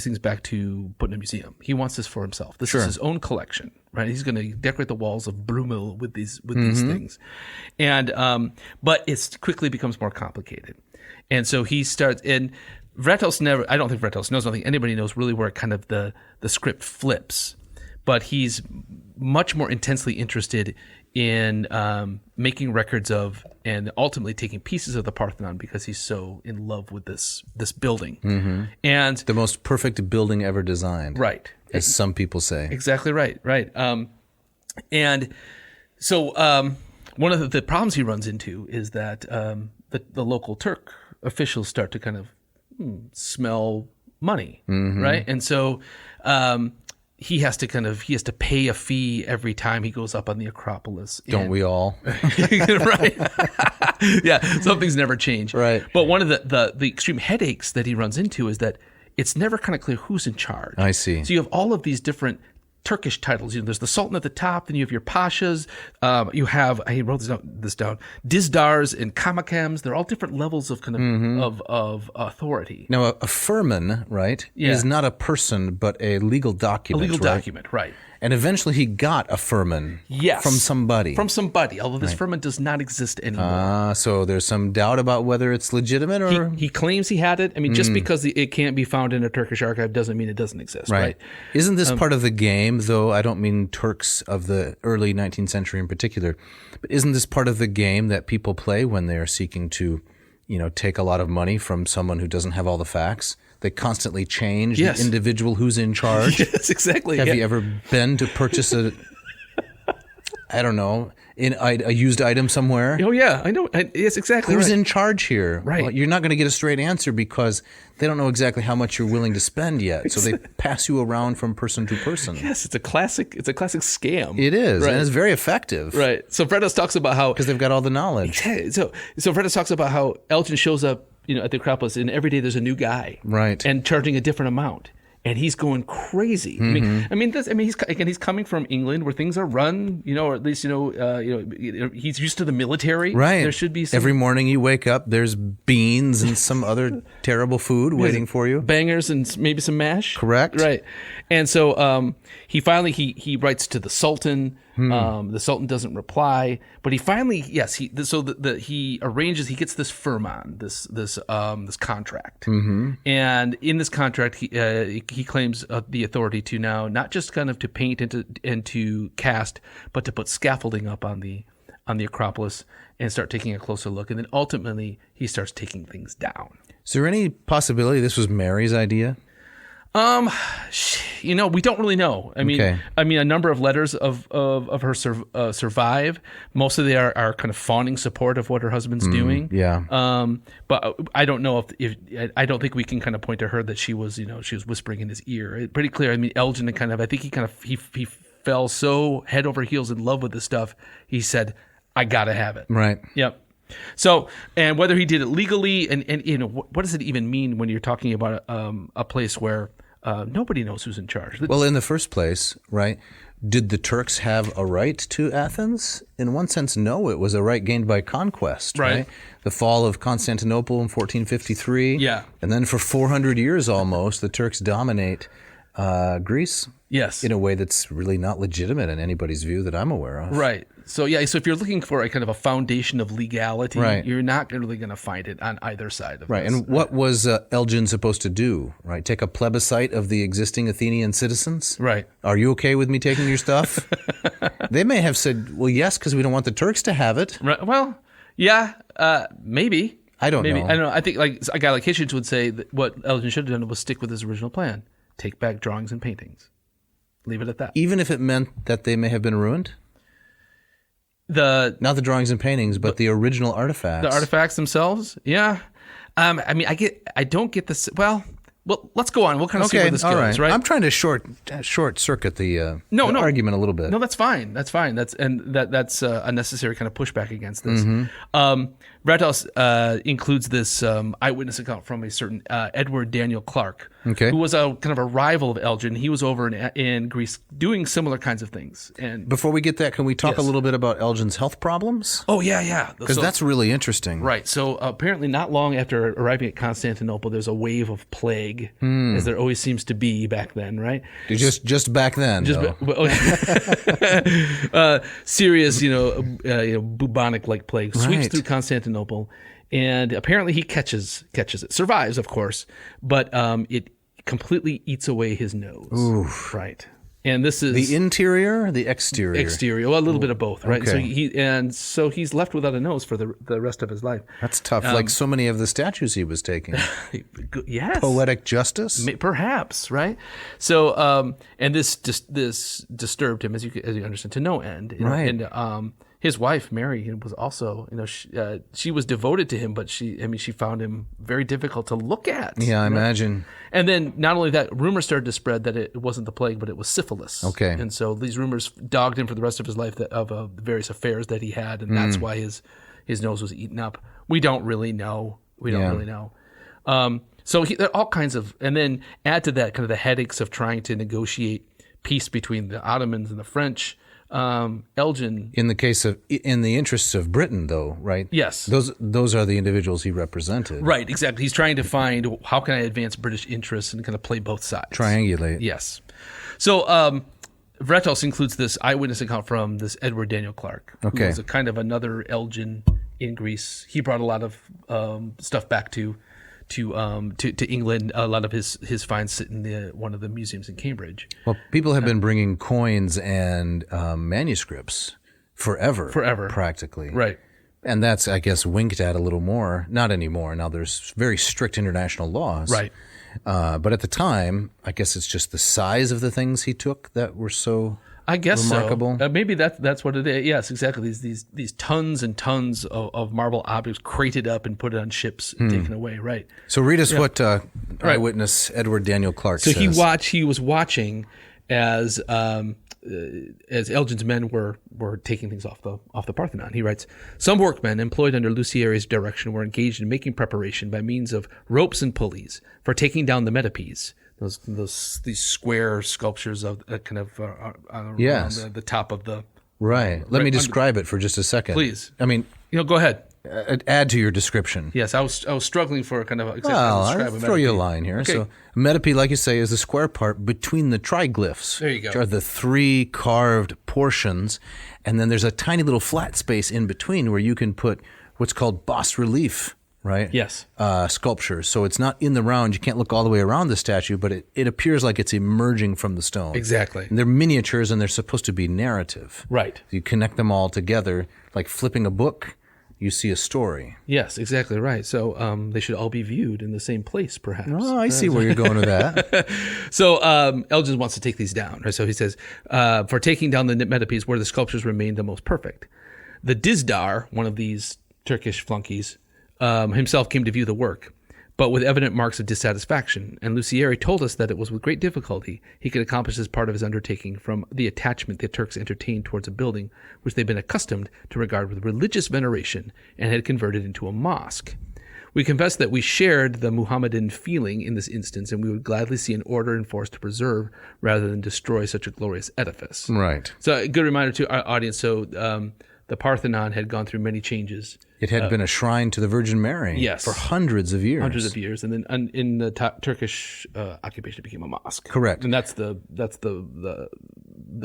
things back to put in a museum. He wants this for himself. This is his own collection, right? He's going to decorate the walls of Brumil with these things, and but it quickly becomes more complicated, and so he starts. And Vettos never. I don't think Vettos knows. I don't think anybody knows really where kind of the script flips. But he's much more intensely interested in making records of and ultimately taking pieces of the Parthenon because he's so in love with this building. And the most perfect building ever designed. Right. As some people say. Exactly right. Right. And so one of the problems he runs into is that the local Turk officials start to kind of smell money. Right. And so he has to pay a fee every time he goes up on the Acropolis. Don't we all? Right. Yeah. Some things never change. Right. But one of the extreme headaches that he runs into is that it's never kind of clear who's in charge. I see. So you have all of these different Turkish titles. There's the Sultan at the top, then you have your Pashas. You have, I wrote this down, Dizdars and Kamakams. They're all different levels of kind of authority. Now, a firman, right, is not a person, but a legal document. A legal document, right. And eventually he got a firman from somebody. Although this firman does not exist anymore. So there's some doubt about whether it's legitimate or... He claims he had it. I mean, just because it can't be found in a Turkish archive doesn't mean it doesn't exist, right? Isn't this part of the game, though? I don't mean Turks of the early 19th century in particular, but isn't this part of the game that people play when they're seeking to, take a lot of money from someone who doesn't have all the facts? They constantly change the individual who's in charge. Yes, exactly. Have you ever been to purchase a used item somewhere? Oh, yeah, I know. Yes, exactly. Who's in charge here? Right. Well, you're not going to get a straight answer because they don't know exactly how much you're willing to spend yet. So they pass you around from person to person. Yes, it's a classic scam. It is, and it's very effective. Right. So Vettos talks about how... Because they've got all the knowledge. So Vettos talks about how Elgin shows up at the Acropolis, and every day there's a new guy, right, and charging a different amount, and he's going crazy. He's coming from England where things are run, or at least he's used to the military. Right. There should be every morning you wake up, there's beans and some other terrible food waiting for you, bangers and maybe some mash. Correct. Right. And so he finally he writes to the Sultan. The Sultan doesn't reply, but he finally he arranges. He gets this firman, this contract, and in this contract he claims the authority to now not just kind of to paint and to cast, but to put scaffolding up on the Acropolis and start taking a closer look, and then ultimately he starts taking things down. Is there any possibility this was Mary's idea? We don't really know. I mean, a number of letters of her survive. Most of they are kind of fawning support of what her husband's doing. Yeah. But I don't know if I don't think we can kind of point to her that she was whispering in his ear. It's pretty clear. I mean, Elgin he fell so head over heels in love with this stuff. He said, "I gotta have it." Right. Yep. So, and whether he did it legally, and you know, what does it even mean when you're talking about a place where nobody knows who's in charge? Well, in the first place, right, did the Turks have a right to Athens? In one sense, no. It was a right gained by conquest, right? The fall of Constantinople in 1453. Yeah. And then for 400 years almost, the Turks dominate Greece. Yes. In a way that's really not legitimate in anybody's view that I'm aware of. Right. So yeah, so if you're looking for a kind of a foundation of legality, Right. you're not really going to find it on either side of Right. this. And what was Elgin supposed to do? Right. Take a plebiscite of the existing Athenian citizens? Right. Are you okay with me taking your stuff? They may have said, well, yes, because we don't want the Turks to have it. Right. Well, yeah, maybe. I don't Maybe. know. I don't know. I think like a guy like Hitchens would say that what Elgin should have done was stick with his original plan. Take back drawings and paintings. Leave it at that. Even if it meant that they may have been ruined? Not the artifacts themselves, yeah. I mean, I don't get this. Well, let's go on. We'll kind of see where this goes, right? I'm trying to short circuit the argument a little bit. No, that's fine. That's fine. That's a necessary kind of pushback against this. Mm-hmm. Vettos includes this eyewitness account from a certain Edward Daniel Clark, Okay. who was a kind of a rival of Elgin. He was over in Greece doing similar kinds of things. And Before we get that, can we talk Yes. a little bit about Elgin's health problems? oh yeah. Because that's really interesting. Right. So apparently not long after arriving at Constantinople, there's a wave of plague, as there always seems to be back then, right? Just back then. though. Serious, bubonic like plague sweeps Right. through Constantinople, and apparently he catches it, survives, of course, but it completely eats away his nose. Oof. Right. And this is The interior, the exterior. exterior, well, a little bit of both, right? Okay. So he's left without a nose for the rest of his life. That's tough. Like so many of the statues he was taking. Yes. Poetic justice. Perhaps, right? So, and this disturbed him, as you understand, to no end. Right. And his wife, Mary, was also, she was devoted to him, but she found him very difficult to look at. Yeah, I imagine. And then not only that, rumors started to spread that it wasn't the plague, but it was syphilis. Okay. And so these rumors dogged him for the rest of his life of the various affairs that he had, and that's why his nose was eaten up. We don't really know. So there are all kinds of, and then add to that kind of the headaches of trying to negotiate peace between the Ottomans and the French. Elgin, In the interests of Britain, though, right? Yes. Those are the individuals he represented. right, exactly. He's trying to find how can I advance British interests and kind of play both sides. Triangulate. Yes. So Vettos includes this eyewitness account from this Edward Daniel Clark, who Okay. was a kind of another Elgin in Greece. He brought a lot of stuff back to England. A lot of his finds sit in one of the museums in Cambridge. Well, people have been bringing coins and manuscripts forever. Practically. Right. And that's, I guess, winked at a little more. Not anymore. Now there's very strict international laws. Right. But at the time, I guess it's just the size of the things he took that were so I guess remarkable. so. Maybe that's what it is. Yes, exactly. These tons and tons of marble objects crated up and put on ships and taken away. Right. So read us what eyewitness Edward Daniel Clark So says. he was watching as Elgin's men were taking things off the Parthenon. He writes, some workmen employed under Lucieri's direction were engaged in making preparation by means of ropes and pulleys for taking down the metopes. These square sculptures of kind of around Yes. the top of the. Right. Let me describe it for just a second. Please. I mean, Go ahead. add to your description. Yes, I was struggling for kind of exactly how Well, to describe I'll a throw you a metope. line here. Okay. So, metope, like you say, is the square part between the triglyphs. There you go. Which are the three carved portions. And then there's a tiny little flat space in between where you can put what's called bas relief, right? Yes. Sculptures. So it's not in the round. You can't look all the way around the statue, but it appears like it's emerging from the stone. Exactly. And they're miniatures and they're supposed to be narrative. Right. You connect them all together, like flipping a book. You see a story. Yes, exactly right. So they should all be viewed in the same place, perhaps. Oh, I see where you're going with that. So Elgin wants to take these down. Right? So he says, for taking down the metopes where the sculptures remain the most perfect. The Dizdar, one of these Turkish flunkies, himself came to view the work. but with evident marks of dissatisfaction, and Lucieri told us that it was with great difficulty he could accomplish this part of his undertaking from the attachment the Turks entertained towards a building which they'd been accustomed to regard with religious veneration and had converted into a mosque. We confessed that we shared the Muhammadan feeling in this instance, and we would gladly see an order enforced to preserve rather than destroy such a glorious edifice. Right. So a good reminder to our audience. So the Parthenon had gone through many changes. It had been a shrine to the Virgin Mary for hundreds of years. And then in the Turkish occupation, it became a mosque. Correct. And that's the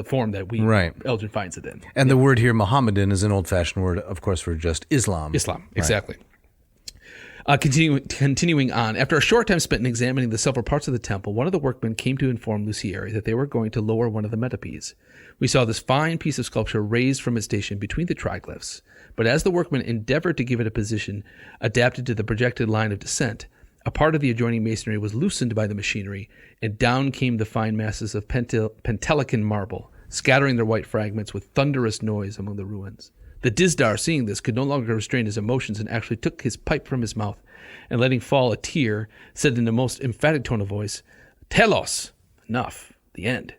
form that Elgin finds it in. And the word here, Mohammedan, is an old-fashioned word, of course, for just Islam. Islam, exactly. Continuing on, after a short time spent in examining the several parts of the temple, one of the workmen came to inform Lucieri that they were going to lower one of the metopes. We saw this fine piece of sculpture raised from its station between the triglyphs, but as the workmen endeavored to give it a position adapted to the projected line of descent, a part of the adjoining masonry was loosened by the machinery, and down came the fine masses of Elgin marble, scattering their white fragments with thunderous noise among the ruins. The Dizdar, seeing this, could no longer restrain his emotions and actually took his pipe from his mouth, and letting fall a tear, said in the most emphatic tone of voice, "Telos, enough, the end,"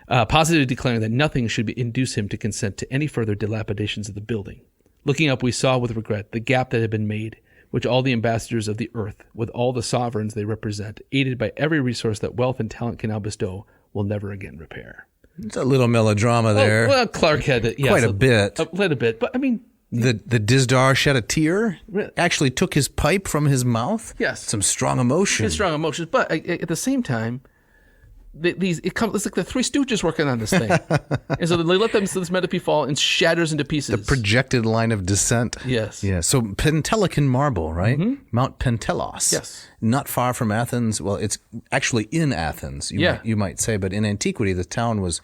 positively declaring that nothing should induce him to consent to any further dilapidations of the building. Looking up, we saw with regret the gap that had been made, which all the ambassadors of the earth, with all the sovereigns they represent, aided by every resource that wealth and talent can now bestow, will never again repair. It's a little melodrama there. Well, Clark had quite a bit. A little bit, but I mean, the Dizdar shed a tear. Actually, took his pipe from his mouth. Yes, some strong emotion. It's strong emotions, but at the same time, it's like the Three Stooges working on this thing, and so they let this metope fall and shatters into pieces. The projected line of descent. Yes. Yeah. So Elgin marble, right? Mm-hmm. Mount Pentelos. Yes. Not far from Athens. Well, it's actually in Athens. You might say, but in antiquity, the town was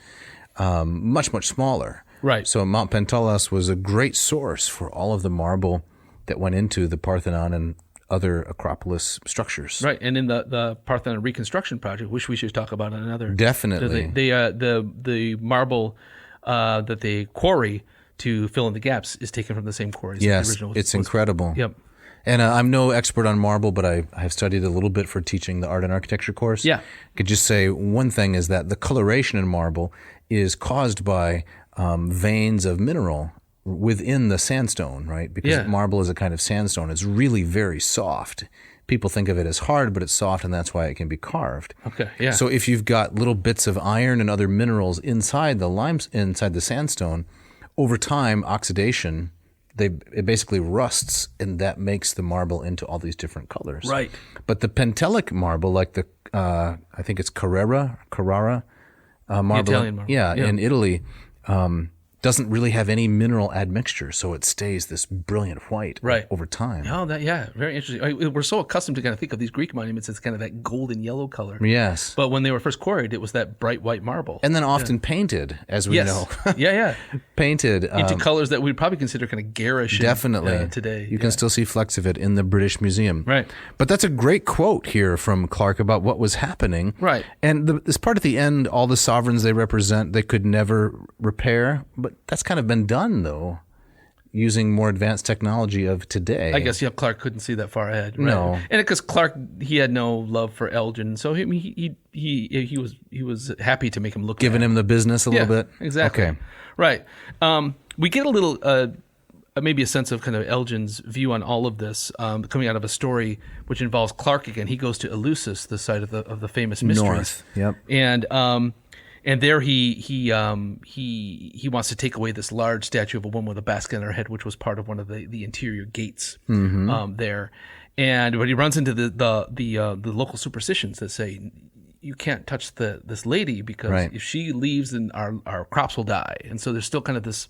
much smaller. Right. So Mount Pentelos was a great source for all of the marble that went into the Parthenon and other Acropolis structures. Right, and in the Parthenon reconstruction project, which we should talk about in another. Definitely. The marble that they quarry to fill in the gaps is taken from the same quarry. Yes, the original it's incredible. Yep. And I'm no expert on marble, but I have studied a little bit for teaching the art and architecture course. Yeah. I could just say one thing is that the coloration in marble is caused by veins of mineral within the sandstone, right? Because marble is a kind of sandstone. It's really very soft. People think of it as hard, but it's soft, and that's why it can be carved. Okay, yeah. So if you've got little bits of iron and other minerals inside the sandstone, over time, oxidation, it basically rusts, and that makes the marble into all these different colors. Right. But the Pentelic marble, like the I think it's Carrara marble, Italian marble. Yeah, in Italy, doesn't really have any mineral admixture, so it stays this brilliant white over time. Oh, very interesting. We're so accustomed to kind of think of these Greek monuments as kind of that golden yellow color. Yes. But when they were first quarried, it was that bright white marble. And then often painted, as we know. Painted. Into colors that we'd probably consider kind of garish definitely. Today. You can still see flecks of it in the British Museum. Right. But that's a great quote here from Clark about what was happening. Right. And this part at the end, all the sovereigns they represent, they could never repair, but that's kind of been done, though, using more advanced technology of today. I guess, Clark couldn't see that far ahead. Right? No. And because Clark, he had no love for Elgin, so he was happy to make him look giving him the business a little bit. Exactly. Okay. Right. We get a little, maybe a sense of kind of Elgin's view on all of this, coming out of a story which involves Clark again. He goes to Eleusis, the site of the famous mysteries. North. Yep. And there he wants to take away this large statue of a woman with a basket on her head, which was part of one of the interior gates there. And but he runs into the local superstitions that say you can't touch this lady because if she leaves, then our crops will die. And so there's still kind of this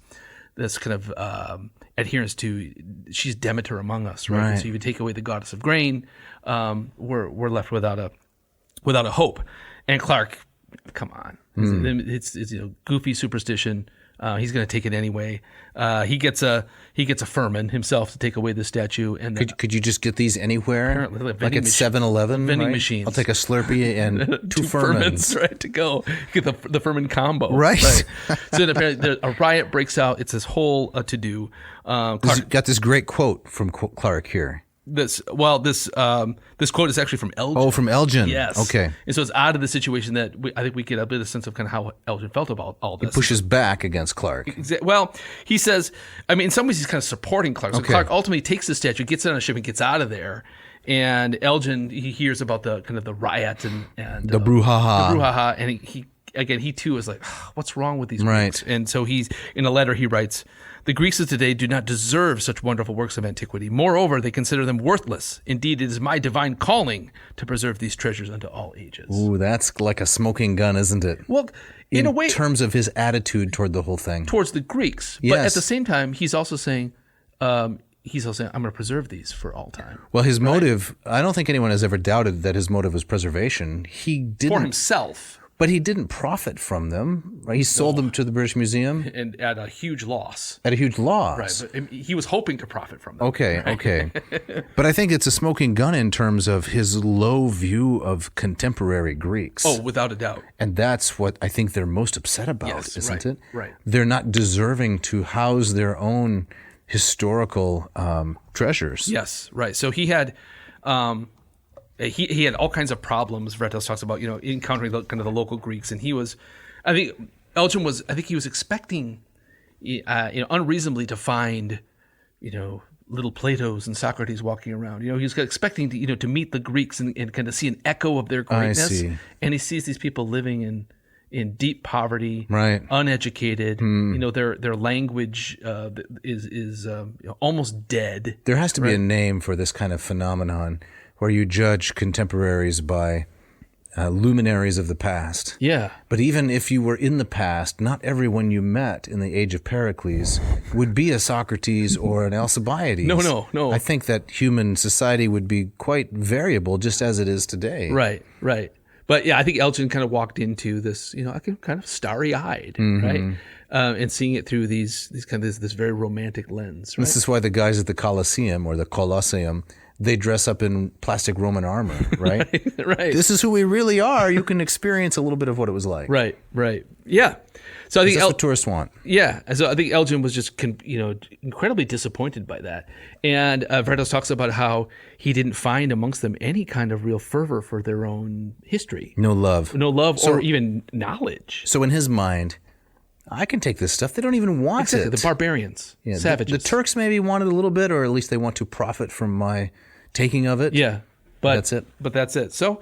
kind of adherence to she's Demeter among us, right? And so if you take away the goddess of grain, we're left without a hope. And Clark, come on. It's goofy superstition. He's going to take it anyway. He gets a Furman himself to take away the statue. And could you just get these anywhere? Like at 7-Eleven, vending machines. I'll take a Slurpee and two Furmans, right, to go get the Furman combo. Right. So apparently a riot breaks out. It's this whole to do. Got this great quote from Clark here. This quote is actually from Elgin. Oh, from Elgin. Yes. Okay. And so it's out of the situation that I think we get a bit of a sense of kind of how Elgin felt about all this. He pushes back against Clark. Well, he says, I mean, in some ways he's kind of supporting Clark. So Okay. Clark ultimately takes the statue, gets it on a ship, and gets out of there. And Elgin, he hears about the kind of the riot and The brouhaha. The brouhaha, and he too is like, what's wrong with these Right. Greeks? And so he's in a letter he writes, the Greeks of today do not deserve such wonderful works of antiquity. Moreover, they consider them worthless. Indeed, it is my divine calling to preserve these treasures unto all ages. Ooh, that's like a smoking gun, isn't it? Well, in a way, in terms of his attitude toward the whole thing. towards the Greeks. But Yes. at the same time, he's also saying, I'm going to preserve these for all time. Well, his motive, I don't think anyone has ever doubted that his motive was preservation. He didn't. For himself. But he didn't profit from them. Right? He sold them to the British Museum And at a huge loss. at a huge loss. Right. But he was hoping to profit from them. Okay. But I think it's a smoking gun in terms of his low view of contemporary Greeks. Oh, without a doubt. And that's what I think they're most upset about, Yes, isn't right, it? right. They're not deserving to house their own historical treasures. Yes, right. So he had he had all kinds of problems. Vettos talks about, encountering kind of the local Greeks, and he was expecting, unreasonably to find, little Platos and Socrates walking around. He was expecting to meet the Greeks and kind of see an echo of their greatness. I see. And he sees these people living in deep poverty, Right. uneducated. Their language is almost dead. There has to be a name for this kind of phenomenon where you judge contemporaries by luminaries of the past. Yeah. But even if you were in the past, not everyone you met in the age of Pericles would be a Socrates or an Alcibiades. No. I think that human society would be quite variable, just as it is today. Right. But yeah, I think Elgin kind of walked into this, kind of starry-eyed, right? And seeing it through this very romantic lens. Right? This is why the guys at the Colosseum or the Colosseum, they dress up in plastic Roman armor, right? Right. This is who we really are. You can experience a little bit of what it was like. Right. Yeah. So I think That's what tourists want. Yeah. So I think Elgin was just incredibly disappointed by that. And Vettos talks about how he didn't find amongst them any kind of real fervor for their own history. No love. Or even knowledge. So in his mind, I can take this stuff. They don't even want Exactly. it. The barbarians, Yeah, savages. The Turks maybe want it a little bit, or at least they want to profit from my taking of it. Yeah. But that's it. But that's it. So,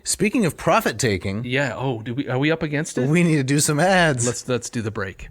Speaking of profit taking, yeah. Oh, are we up against it? we need to do some ads. Let's do the break.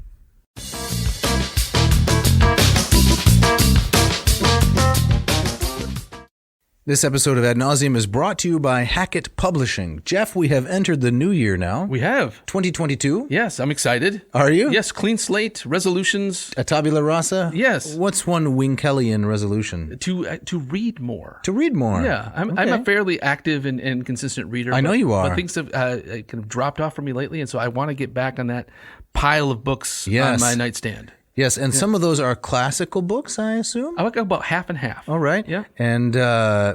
This episode of Ad Nauseam is brought to you by Hackett Publishing. Jeff, we have entered the new year now. We have. 2022. Yes, I'm excited. Are you? Yes, clean slate, resolutions. A tabula rasa? Yes. What's one Winkellian resolution? To read more. To read more. Yeah, I'm Okay. a fairly active and consistent reader. I know you are. But things have kind of dropped off for me lately, and so I want to get back on that pile of books on Yes. my nightstand. Yes, and some of those are classical books, I assume? I like about half and half. All right. Yeah. And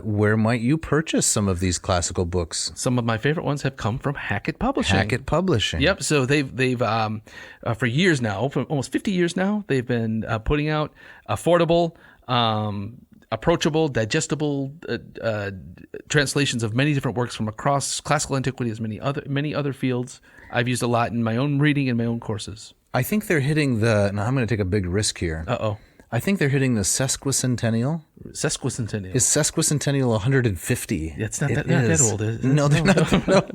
where might you purchase some of these classical books? Some of my favorite ones have come from Hackett Publishing. Hackett Publishing. Yep. So they've for years now, for almost 50 years now, they've been putting out affordable, approachable, digestible translations of many different works from across classical antiquity, as many other fields. I've used a lot in my own reading and my own courses. I think they're hitting the. Now I'm going to take a big risk here. Uh-oh. I think they're hitting the sesquicentennial. Sesquicentennial. Is sesquicentennial 150? It's not It that is. old, is it? No, they're not. No.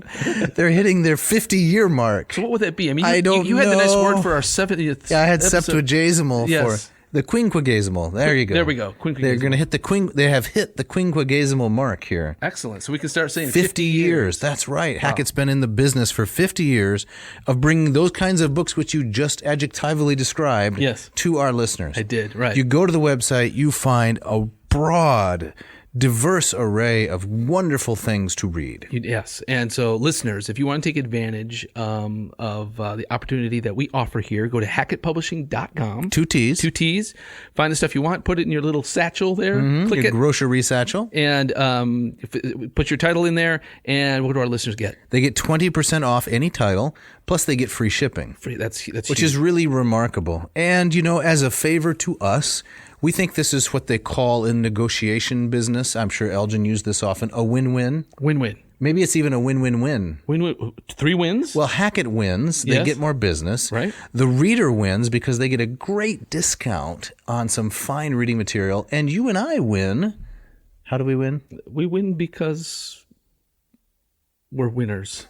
They're hitting their 50-year mark. So what would that be? I mean, I don't you had the nice know. word for our 70th. Yeah, I had episode. septuagesimal Yes. for the quinquagesimal. There you go. There we go. They're going to hit They have hit the quinquagesimal mark here. Excellent. So we can start saying 50 years. That's right. Hackett's been in the business for 50 years of bringing those kinds of books which you just adjectively described Yes. to our listeners. I did, right. You go to the website, you find a broad, diverse array of wonderful things to read. Yes. And so, listeners, if you want to take advantage of the opportunity that we offer here, go to hackettpublishing.com. Two T's. Find the stuff you want, put it in your little satchel there, click Your it, grocery satchel. and put your title in there. And what do our listeners get? They get 20% off any title, plus they get free shipping. Free. That's Which huge. is really remarkable. And, as a favor to us, We think this is what they call in negotiation business, I'm sure Elgin used this often, a win-win. Win-win. Maybe it's even a win-win-win. Win-win. 3 wins? Well, Hackett wins. They get more business. Right. The reader wins because they get a great discount on some fine reading material. And you and I win. How do we win? We win because we're winners.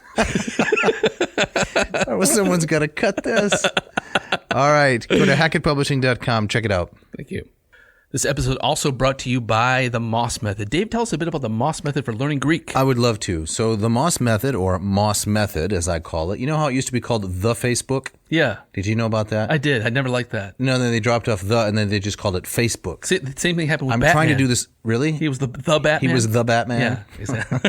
Or someone's got to cut this. All right. Go to hackettpublishing.com. Check it out. Thank you. This episode also brought to you by the Moss Method. Dave, tell us a bit about the Moss Method for learning Greek. I would love to. So the Moss Method, or Moss Method as I call it, you know how it used to be called the Facebook? Yeah. Did you know about that? I did. I never liked that. No, then they dropped off the, and then they just called it Facebook. See, the same thing happened with I'm Batman. trying to do this. Really? He was the Batman? He was the Batman? Yeah. Exactly.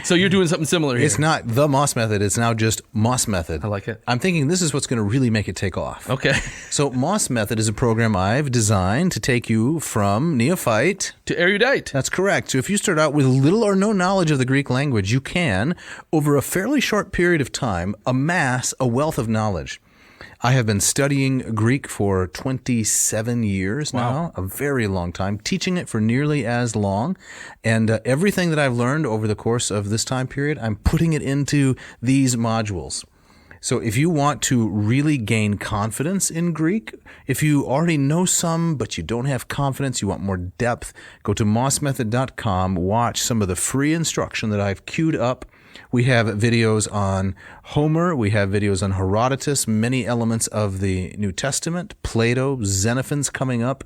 So you're doing something similar here. It's not the Moss Method. It's now just Moss Method. I like it. I'm thinking this is what's going to really make it take off. Okay. So Moss Method is a program I've designed to take you from neophyte To erudite. That's correct. So if you start out with little or no knowledge of the Greek language, you can, over a fairly short period of time, amass a wealth of knowledge. I have been studying Greek for 27 years now, a very long time, teaching it for nearly as long. And everything that I've learned over the course of this time period, I'm putting it into these modules. So if you want to really gain confidence in Greek, if you already know some, but you don't have confidence, you want more depth, go to mossmethod.com, watch some of the free instruction that I've queued up. We have videos on Homer, we have videos on Herodotus, many elements of the New Testament, Plato, Xenophon's coming up,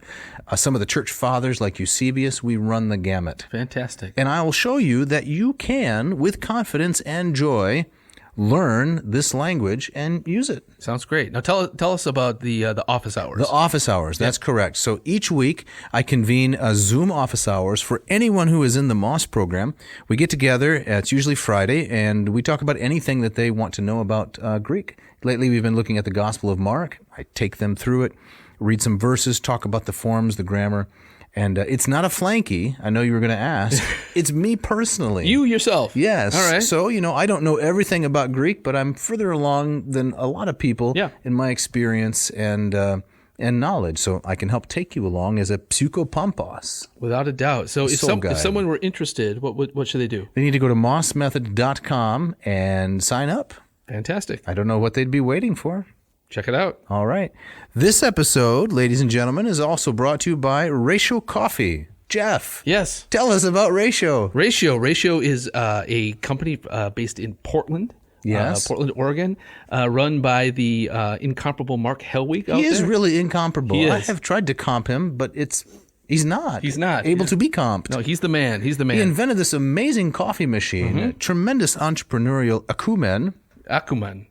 some of the church fathers like Eusebius. We run the gamut. Fantastic. And I will show you that you can, with confidence and joy, learn this language and use it. Sounds great. Now tell us about the office hours. The office hours, that's correct. So each week I convene Zoom office hours for anyone who is in the Moss program. We get together, it's usually Friday, and we talk about anything that they want to know about Greek. Lately we've been looking at the Gospel of Mark. I take them through it, read some verses, talk about the forms, the grammar. And it's not a flanky. I know you were going to ask. It's me personally. You yourself? Yes. All right. So, I don't know everything about Greek, but I'm further along than a lot of people in my experience and knowledge. So I can help take you along as a psychopampos. Without a doubt. So if someone were interested, what should they do? They need to go to mossmethod.com and sign up. Fantastic. I don't know what they'd be waiting for. Check it out. All right. This episode, ladies and gentlemen, is also brought to you by Ratio Coffee. Jeff. Yes. Tell us about Ratio. Ratio is a company based in Portland. Yes. Portland, Oregon, run by the incomparable Mark Helwig. He is really incomparable. He is. I have tried to comp him, but he's not. He's not able to be comped. No, he's the man. He's the man. He invented this amazing coffee machine. Tremendous entrepreneurial acumen. Acumen.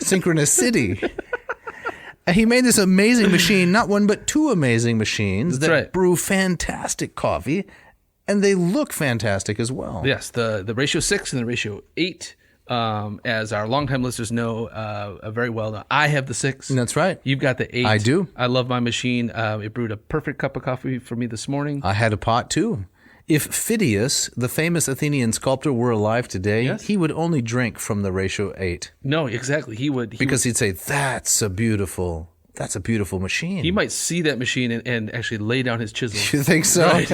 Synchronicity. He made this amazing machine, not one but two amazing machines that brew fantastic coffee, and they look fantastic as well. Yes, the Ratio 6 and the Ratio 8, as our longtime listeners know very well. Now, I have the 6. That's right. You've got the 8. I do. I love my machine. It brewed a perfect cup of coffee for me this morning. I had a pot too. If Phidias, the famous Athenian sculptor, were alive today, he would only drink from the Ratio 8. No, exactly. He would. He'd say, that's a beautiful machine. He might see that machine and actually lay down his chisel. You think so? Right.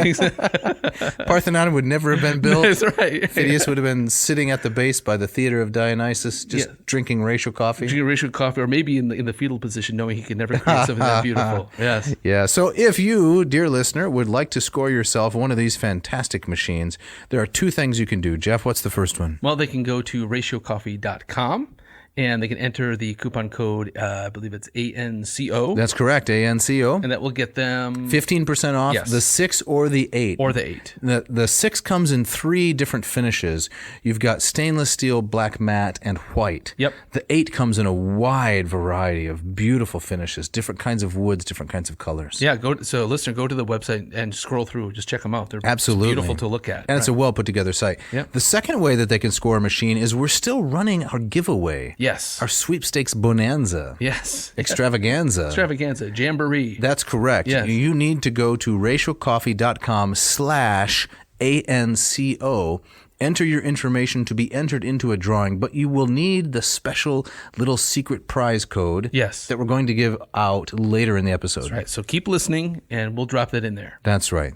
Parthenon would never have been built. That's right. Phidias would have been sitting at the base by the theater of Dionysus, just drinking Ratio coffee. Drinking Ratio coffee, or maybe in the fetal position, knowing he could never create something that beautiful. Yes. Yeah. So if you, dear listener, would like to score yourself one of these fantastic machines, there are two things you can do. Jeff, what's the first one? Well, they can go to ratiocoffee.com. And they can enter the coupon code, I believe it's ANCO. That's correct, ANCO. And that will get them 15% off the 6 or the 8. Or the 8. The 6 comes in 3 different finishes. You've got stainless steel, black matte, and white. Yep. The 8 comes in a wide variety of beautiful finishes, different kinds of woods, different kinds of colors. Yeah, so listener, go to the website and scroll through. Just check them out. They're absolutely beautiful to look at. And it's a well put together site. Yep. The second way that they can score a machine is we're still running our giveaway. Yes. Our Sweepstakes Bonanza. Yes. Extravaganza. Jamboree. That's correct. Yes. You need to go to ratiocoffee.com/ANCO enter your information to be entered into a drawing, but you will need the special little secret prize code Yes. that we're going to give out later in the episode. That's right. So keep listening, and we'll drop that in there. That's right.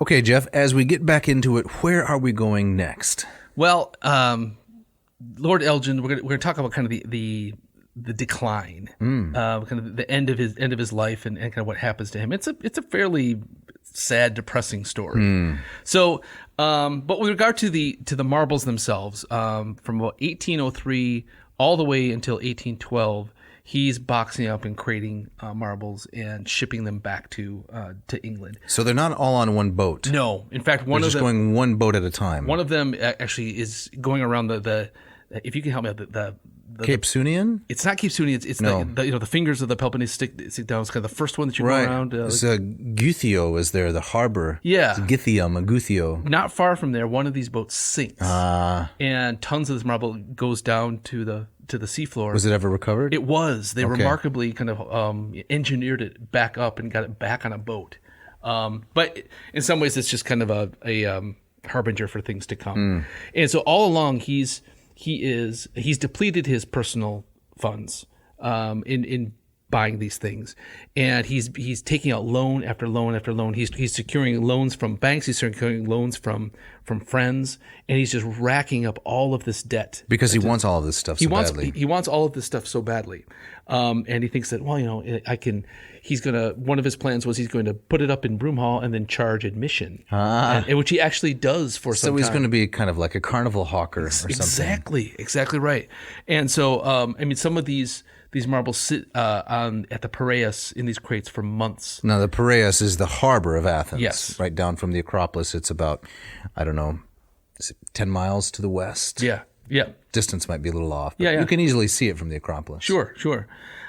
Okay, Jeff, as we get back into it, where are we going next? Well, Lord Elgin, we're going to talk about kind of the decline, kind of the end of his life, and kind of what happens to him. It's a fairly sad, depressing story. So, but with regard to the marbles themselves, from about 1803 all the way until 1812. He's boxing up and creating marbles and shipping them back to England. So they're not all on one boat. No, in fact, They're just going one boat at a time. One of them actually is going around the if you can help me out, the Cape Sunian? it's not Cape Sunian. It's No. the fingers of the Peloponnese stick down. It's kind of the first one that you Right. go around. It's Guthio is there, the harbor. Yeah. It's Githium, a Guthio. Not far from there, one of these boats sinks, and tons of this marble goes down to the seafloor. Was it ever recovered? It was. They Okay. remarkably kind of engineered it back up and got it back on a boat. But in some ways, it's just kind of a harbinger for things to come. And so all along, he's depleted his personal funds in buying these things, and he's taking out loan after loan after loan. He's securing loans from banks. He's securing loans from friends, and he's just racking up all of this debt because he wants all of this stuff so badly. He wants all of this stuff so badly, and he thinks that, well, I can. One of his plans was he's going to put it up in Broomhall and then charge admission, and which he actually does for some time. So he's going to be kind of like a carnival hawker or something. Exactly right. And so, some of these marbles sit at the Piraeus in these crates for months. Now, the Piraeus is the harbor of Athens. Yes. Right down from the Acropolis. It's about, I don't know, is it 10 miles to the west? Yeah. Distance might be a little off. But Yeah. You can easily see it from the Acropolis. Sure.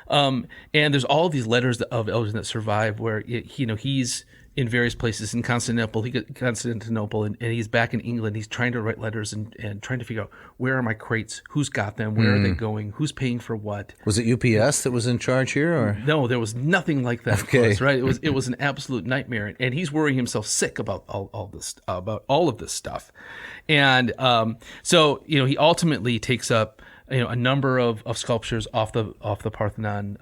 And there's all these letters of Elgin that survive where he's in various places in Constantinople. And he's back in England. He's trying to write letters and trying to figure out, where are my crates? Who's got them? Where are they going? Who's paying for what? Was it UPS that was in charge here, or No, there was nothing like that. Okay. Of course, right? It was an absolute nightmare, and he's worrying himself sick about all of this stuff. And so he ultimately takes up a number of sculptures off the Parthenon,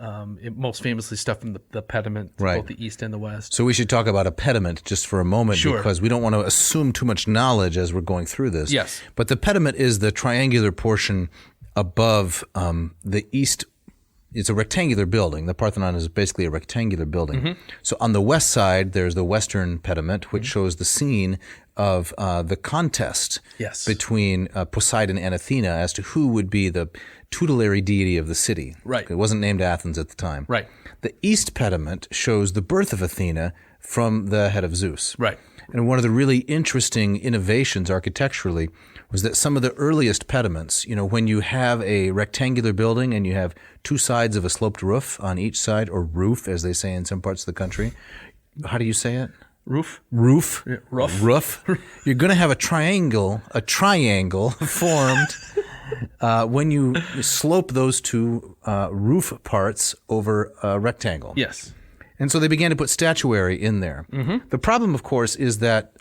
most famously stuff from the Pediment, Right. both the east and the west. So we should talk about a pediment just for a moment, Sure. because we don't want to assume too much knowledge as we're going through this. Yes. But the pediment is the triangular portion above the east. It's a rectangular building. The Parthenon is basically a rectangular building. Mm-hmm. So on the west side, there's the western pediment, which shows the scene of the contest Yes. between Poseidon and Athena as to who would be the tutelary deity of the city. Right. It wasn't named Athens at the time. Right. The east pediment shows the birth of Athena from the head of Zeus. Right. And one of the really interesting innovations architecturally was that some of the earliest pediments, when you have a rectangular building and you have two sides of a sloped roof on each side, or roof, as they say in some parts of the country. How do you say it? Roof. Roof. Roof. Roof. You're going to have a triangle formed when you slope those two roof parts over a rectangle. Yes. And so they began to put statuary in there. Mm-hmm. The problem, of course, is that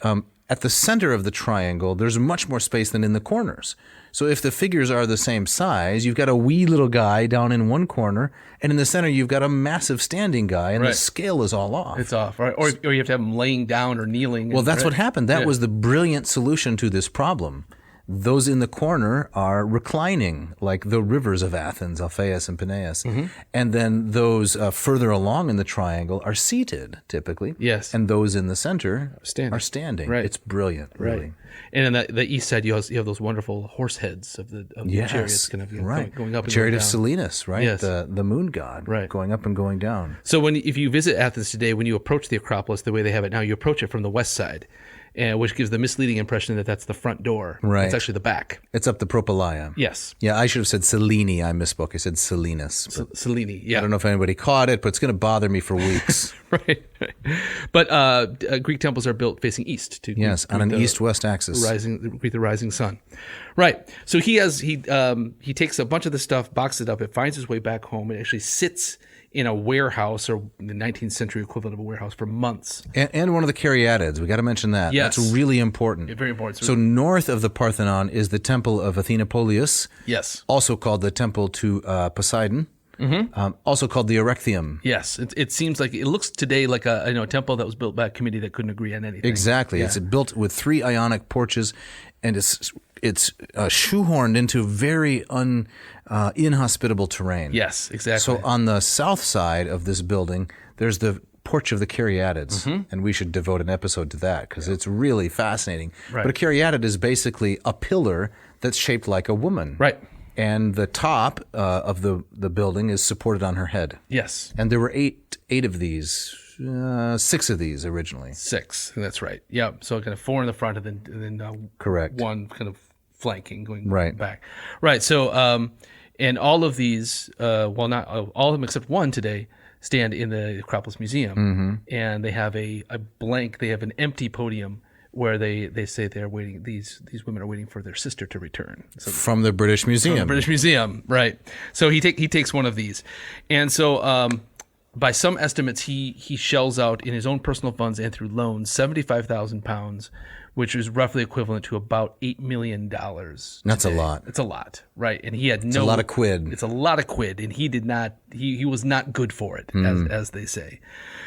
at the center of the triangle, there's much more space than in the corners. So if the figures are the same size, you've got a wee little guy down in one corner, and in the center you've got a massive standing guy, and Right. the scale is all off. It's off, right? Or you have to have them laying down or kneeling. Well, that's right? what happened. That Yeah. was the brilliant solution to this problem. Those in the corner are reclining, like the rivers of Athens, Alphaeus and Peneus. Mm-hmm. And then those further along in the triangle are seated, typically. Yes. And those in the center Standing. are standing. Right. It's brilliant, really. Right. And on the east side, you have those wonderful horse heads of the Yes, chariots kind of right. going up and Chariot going of down. Silenus, right? Yes. The moon god, Right. going up and going down. So if you visit Athens today, when you approach the Acropolis the way they have it now, you approach it from the west side, which gives the misleading impression that that's the front door. Right. It's actually the back. It's up the Propylaea. Yes. Yeah, I should have said Selene. I misspoke. I said Silenus. But Selene. Yeah. I don't know if anybody caught it, but it's going to bother me for weeks. Right. But Greek temples are built facing east to Yes, on an east-west axis. greet the rising sun. Right. So he takes a bunch of the stuff, boxes it up, it finds its way back home, and actually sits in a warehouse, or the 19th century equivalent of a warehouse, for months. And one of the caryatids. We got to mention that. Yes. That's really important. Very important. So north of the Parthenon is the temple of Athena Polius. Yes. Also called the temple to Poseidon. Also called the Erechtheum. Yes, it seems like it looks today like a temple that was built by a committee that couldn't agree on anything. Exactly. Yeah. It's built with 3 Ionic porches, and it's shoehorned into very inhospitable terrain. Yes, exactly. So on the south side of this building, there's the Porch of the Caryatids, and we should devote an episode to that because it's really fascinating. Right. But a caryatid is basically a pillar that's shaped like a woman. Right. And the top of the building is supported on her head. Yes. And there were eight of these, 6 of these originally. 6, that's right. Yeah, so kind of 4 in the front and then Correct. 1 kind of flanking going back. Right, so and all of these, well, not all of them except 1 today, stand in the Acropolis Museum, and they have a blank, they have an empty podium where they say they're waiting. These women are waiting for their sister to return. So, from the British Museum. From the British Museum, right? So he takes one of these, and so by some estimates, he shells out in his own personal funds and through loans £75,000, which is roughly equivalent to about $8 million. That's a lot. It's a lot, right? And he had It's a lot of quid. It's a lot of quid, and he did not. He was not good for it, as they say.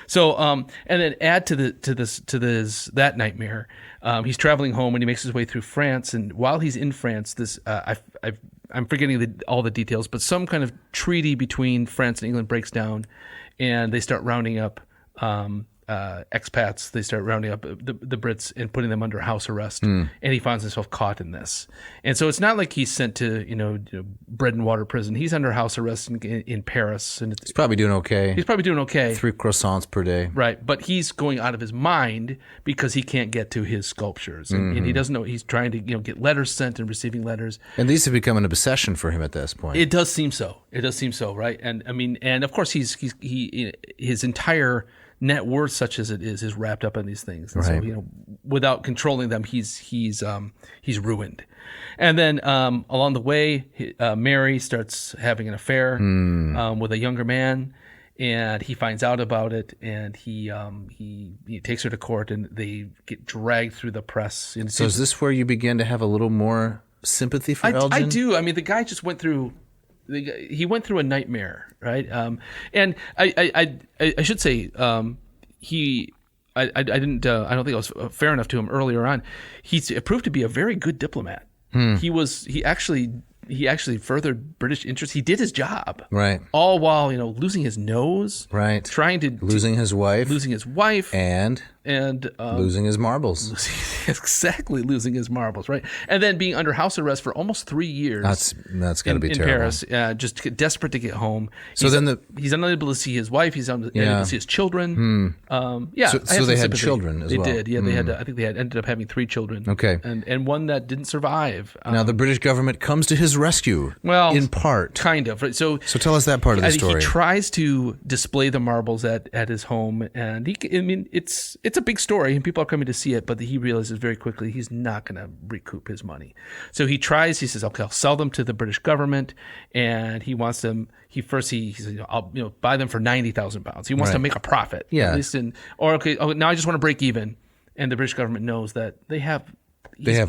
So, and then add to that nightmare. He's traveling home, and he makes his way through France. And while he's in France, I'm forgetting all the details, but some kind of treaty between France and England breaks down, and they start rounding up expats. They start rounding up the Brits and putting them under house arrest, and he finds himself caught in this. And so it's not like he's sent to bread and water prison. He's under house arrest in Paris, and he's probably doing okay. 3 croissants per day, right? But he's going out of his mind because he can't get to his sculptures, and he doesn't know. He's trying to get letters sent and receiving letters, and these have become an obsession for him at this point. It does seem so. Right? And I mean, and of course, his entire net worth, such as it is wrapped up in these things. And right. So, without controlling them, he's ruined. And then along the way, Mary starts having an affair with a younger man, and he finds out about it, and he takes her to court, and they get dragged through the press. So is this where you begin to have a little more sympathy for Elgin? I do. I mean, the guy just went through. He went through a nightmare, right? And I should say I don't think I was fair enough to him earlier on. He proved to be a very good diplomat. He actually furthered British interests. He did his job, right? All while losing his nose, right? Losing his wife, and losing his marbles. Exactly, losing his marbles, right? And then being under house arrest for almost 3 years. That's got to be in terrible. Paris, just desperate to get home. So he's unable to see his wife. He's unable to see his children. So they had children as well. They did. Yeah, they had. I think they ended up having 3 children. Okay, and one that didn't survive. Now the British government comes to his rescue. Well, in part, kind of. Right? So tell us that part of the story. He tries to display the marbles at his home, and it's a big story, and people are coming to see it. But he realizes very quickly he's not going to recoup his money. So he says, okay, I'll sell them to the British government, and he wants them. He says, I'll buy them for £90,000. He wants to make a profit. Yeah. At least now I just want to break even, and the British government knows that they have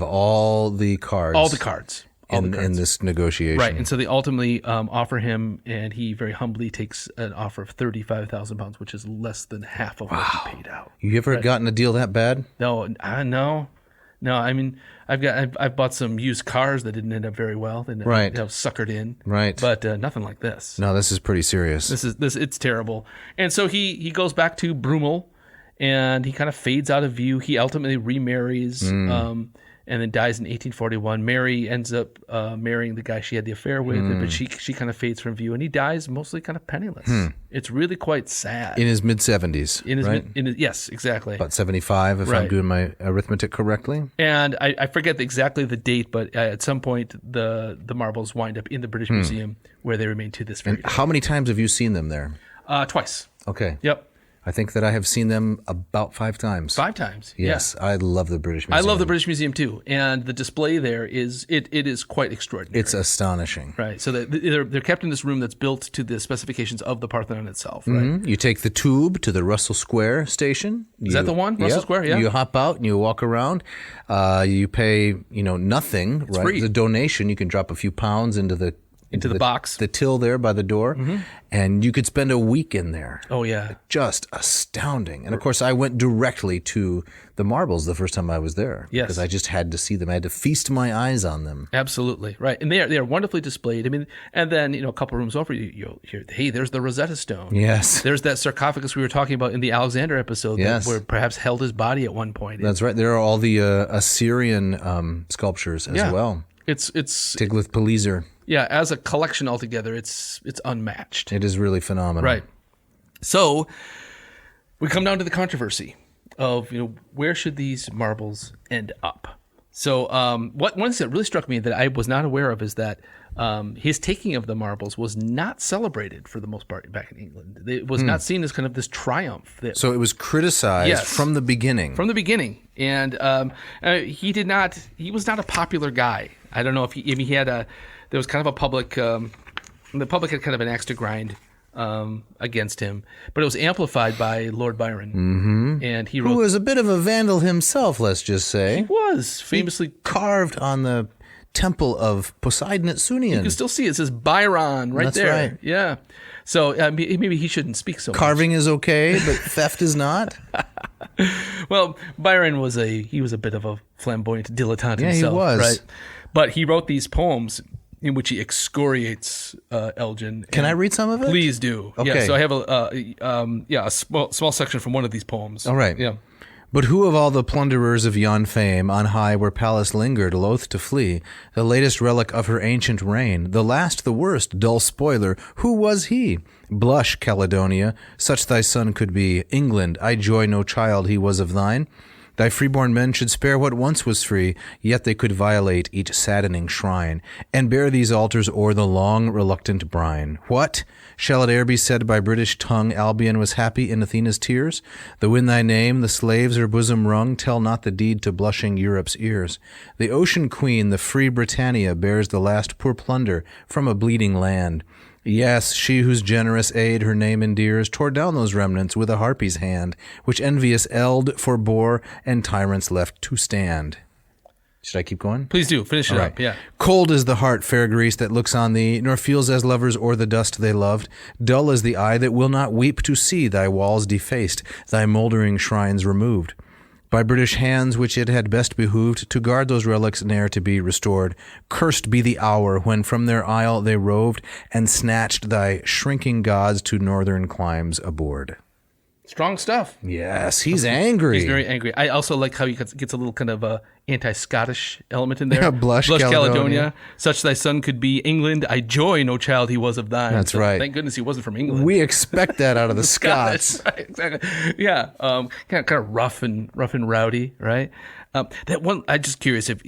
all the cards. All the cards. In this negotiation. Right, and so they ultimately offer him, and he very humbly takes an offer of £35,000, which is less than half of what he paid out. You ever gotten a deal that bad? No. I mean, I've bought some used cars that didn't end up very well. They suckered in. Right, but nothing like this. No, this is pretty serious. This it's terrible. And so he goes back to Brummel, and he kind of fades out of view. He ultimately remarries. And then dies in 1841. Mary ends up marrying the guy she had the affair with, but she kind of fades from view, and he dies mostly kind of penniless. It's really quite sad. In his mid-70s, right? Yes, exactly. About 75, if I'm doing my arithmetic correctly. And I forget exactly the date, but at some point the marbles wind up in the British Museum, where they remain to this very day. How many times have you seen them there? Twice. Okay. Yep. I think that I have seen them about 5 times. 5 times. Yes, Yeah. I love the British I Museum. love the British Museum too, and the display there is it is quite extraordinary. It's astonishing. Right, so they're kept in this room that's built to the specifications of the Parthenon itself. Right, You take the tube to the Russell Square station. Is that the one? Russell Square, yeah. You hop out and you walk around. You pay, nothing. It's right? free. It's a donation. You can drop a few pounds into the box, the till there by the door, and you could spend a week in there. Oh yeah, just astounding. And of course, I went directly to the marbles the first time I was there. Yes, because I just had to see them. I had to feast my eyes on them. Absolutely right, and they are wonderfully displayed. I mean, and then a couple rooms over, you'll hear, hey, there's the Rosetta Stone. Yes, there's that sarcophagus we were talking about in the Alexander episode. Yes, where perhaps held his body at one point. That's right. There are all the Assyrian sculptures as well. It's Tiglath-Pileser. Yeah, as a collection altogether, it's unmatched. It is really phenomenal. Right. So we come down to the controversy of where should these marbles end up. So one thing that really struck me that I was not aware of is that his taking of the marbles was not celebrated for the most part back in England. It was not seen as kind of this triumph. So it was criticized from the beginning. From the beginning, and he was not a popular guy. I don't know if he had there was kind of a public, the public had kind of an axe to grind against him, but it was amplified by Lord Byron, and he wrote, who was a bit of a vandal himself. Let's just say he was famously carved on the temple of Poseidon at Sunion. You can still see it says Byron right there. That's right. Yeah. So maybe he shouldn't speak so much. Carving is okay, but theft is not. Well, Byron was a bit of a flamboyant dilettante himself. Yeah, he was. Right? But he wrote these poems in which he excoriates Elgin. Can I read some of it? Please do. Okay. Yeah, so I have a small section from one of these poems. All right. Yeah. But who of all the plunderers of yon fame, on high where Pallas lingered, loath to flee, the latest relic of her ancient reign, the last, the worst, dull spoiler, who was he? Blush, Caledonia, such thy son could be. England, I joy no child he was of thine. Thy freeborn men should spare what once was free, yet they could violate each saddening shrine, and bear these altars o'er the long, reluctant brine. What? Shall it e'er be said by British tongue Albion was happy in Athena's tears? Though in thy name the slaves her bosom wrung, tell not the deed to blushing Europe's ears. The ocean queen, the free Britannia, bears the last poor plunder from a bleeding land. Yes, she whose generous aid her name endears tore down those remnants with a harpy's hand, which envious Eld forbore and tyrants left to stand. Should I keep going? Please do. Finish it up. Yeah. Cold is the heart, fair Greece, that looks on thee, nor feels as lovers o'er the dust they loved. Dull is the eye that will not weep to see thy walls defaced, thy mouldering shrines removed. By British hands which it had best behooved to guard those relics ne'er to be restored. Cursed be the hour when from their isle they roved and snatched thy shrinking gods to northern climes aboard. Strong stuff. Yes, he's angry. He's very angry. I also like how he gets a little kind of a anti-Scottish element in there. Yeah, blush Caledonia. Such thy son could be. England, I joy no child he was of thine. That's right. Thank goodness he wasn't from England. We expect that out of the Scots. Right, exactly. Yeah, kind of rough and rowdy, right? That one, I'm just curious if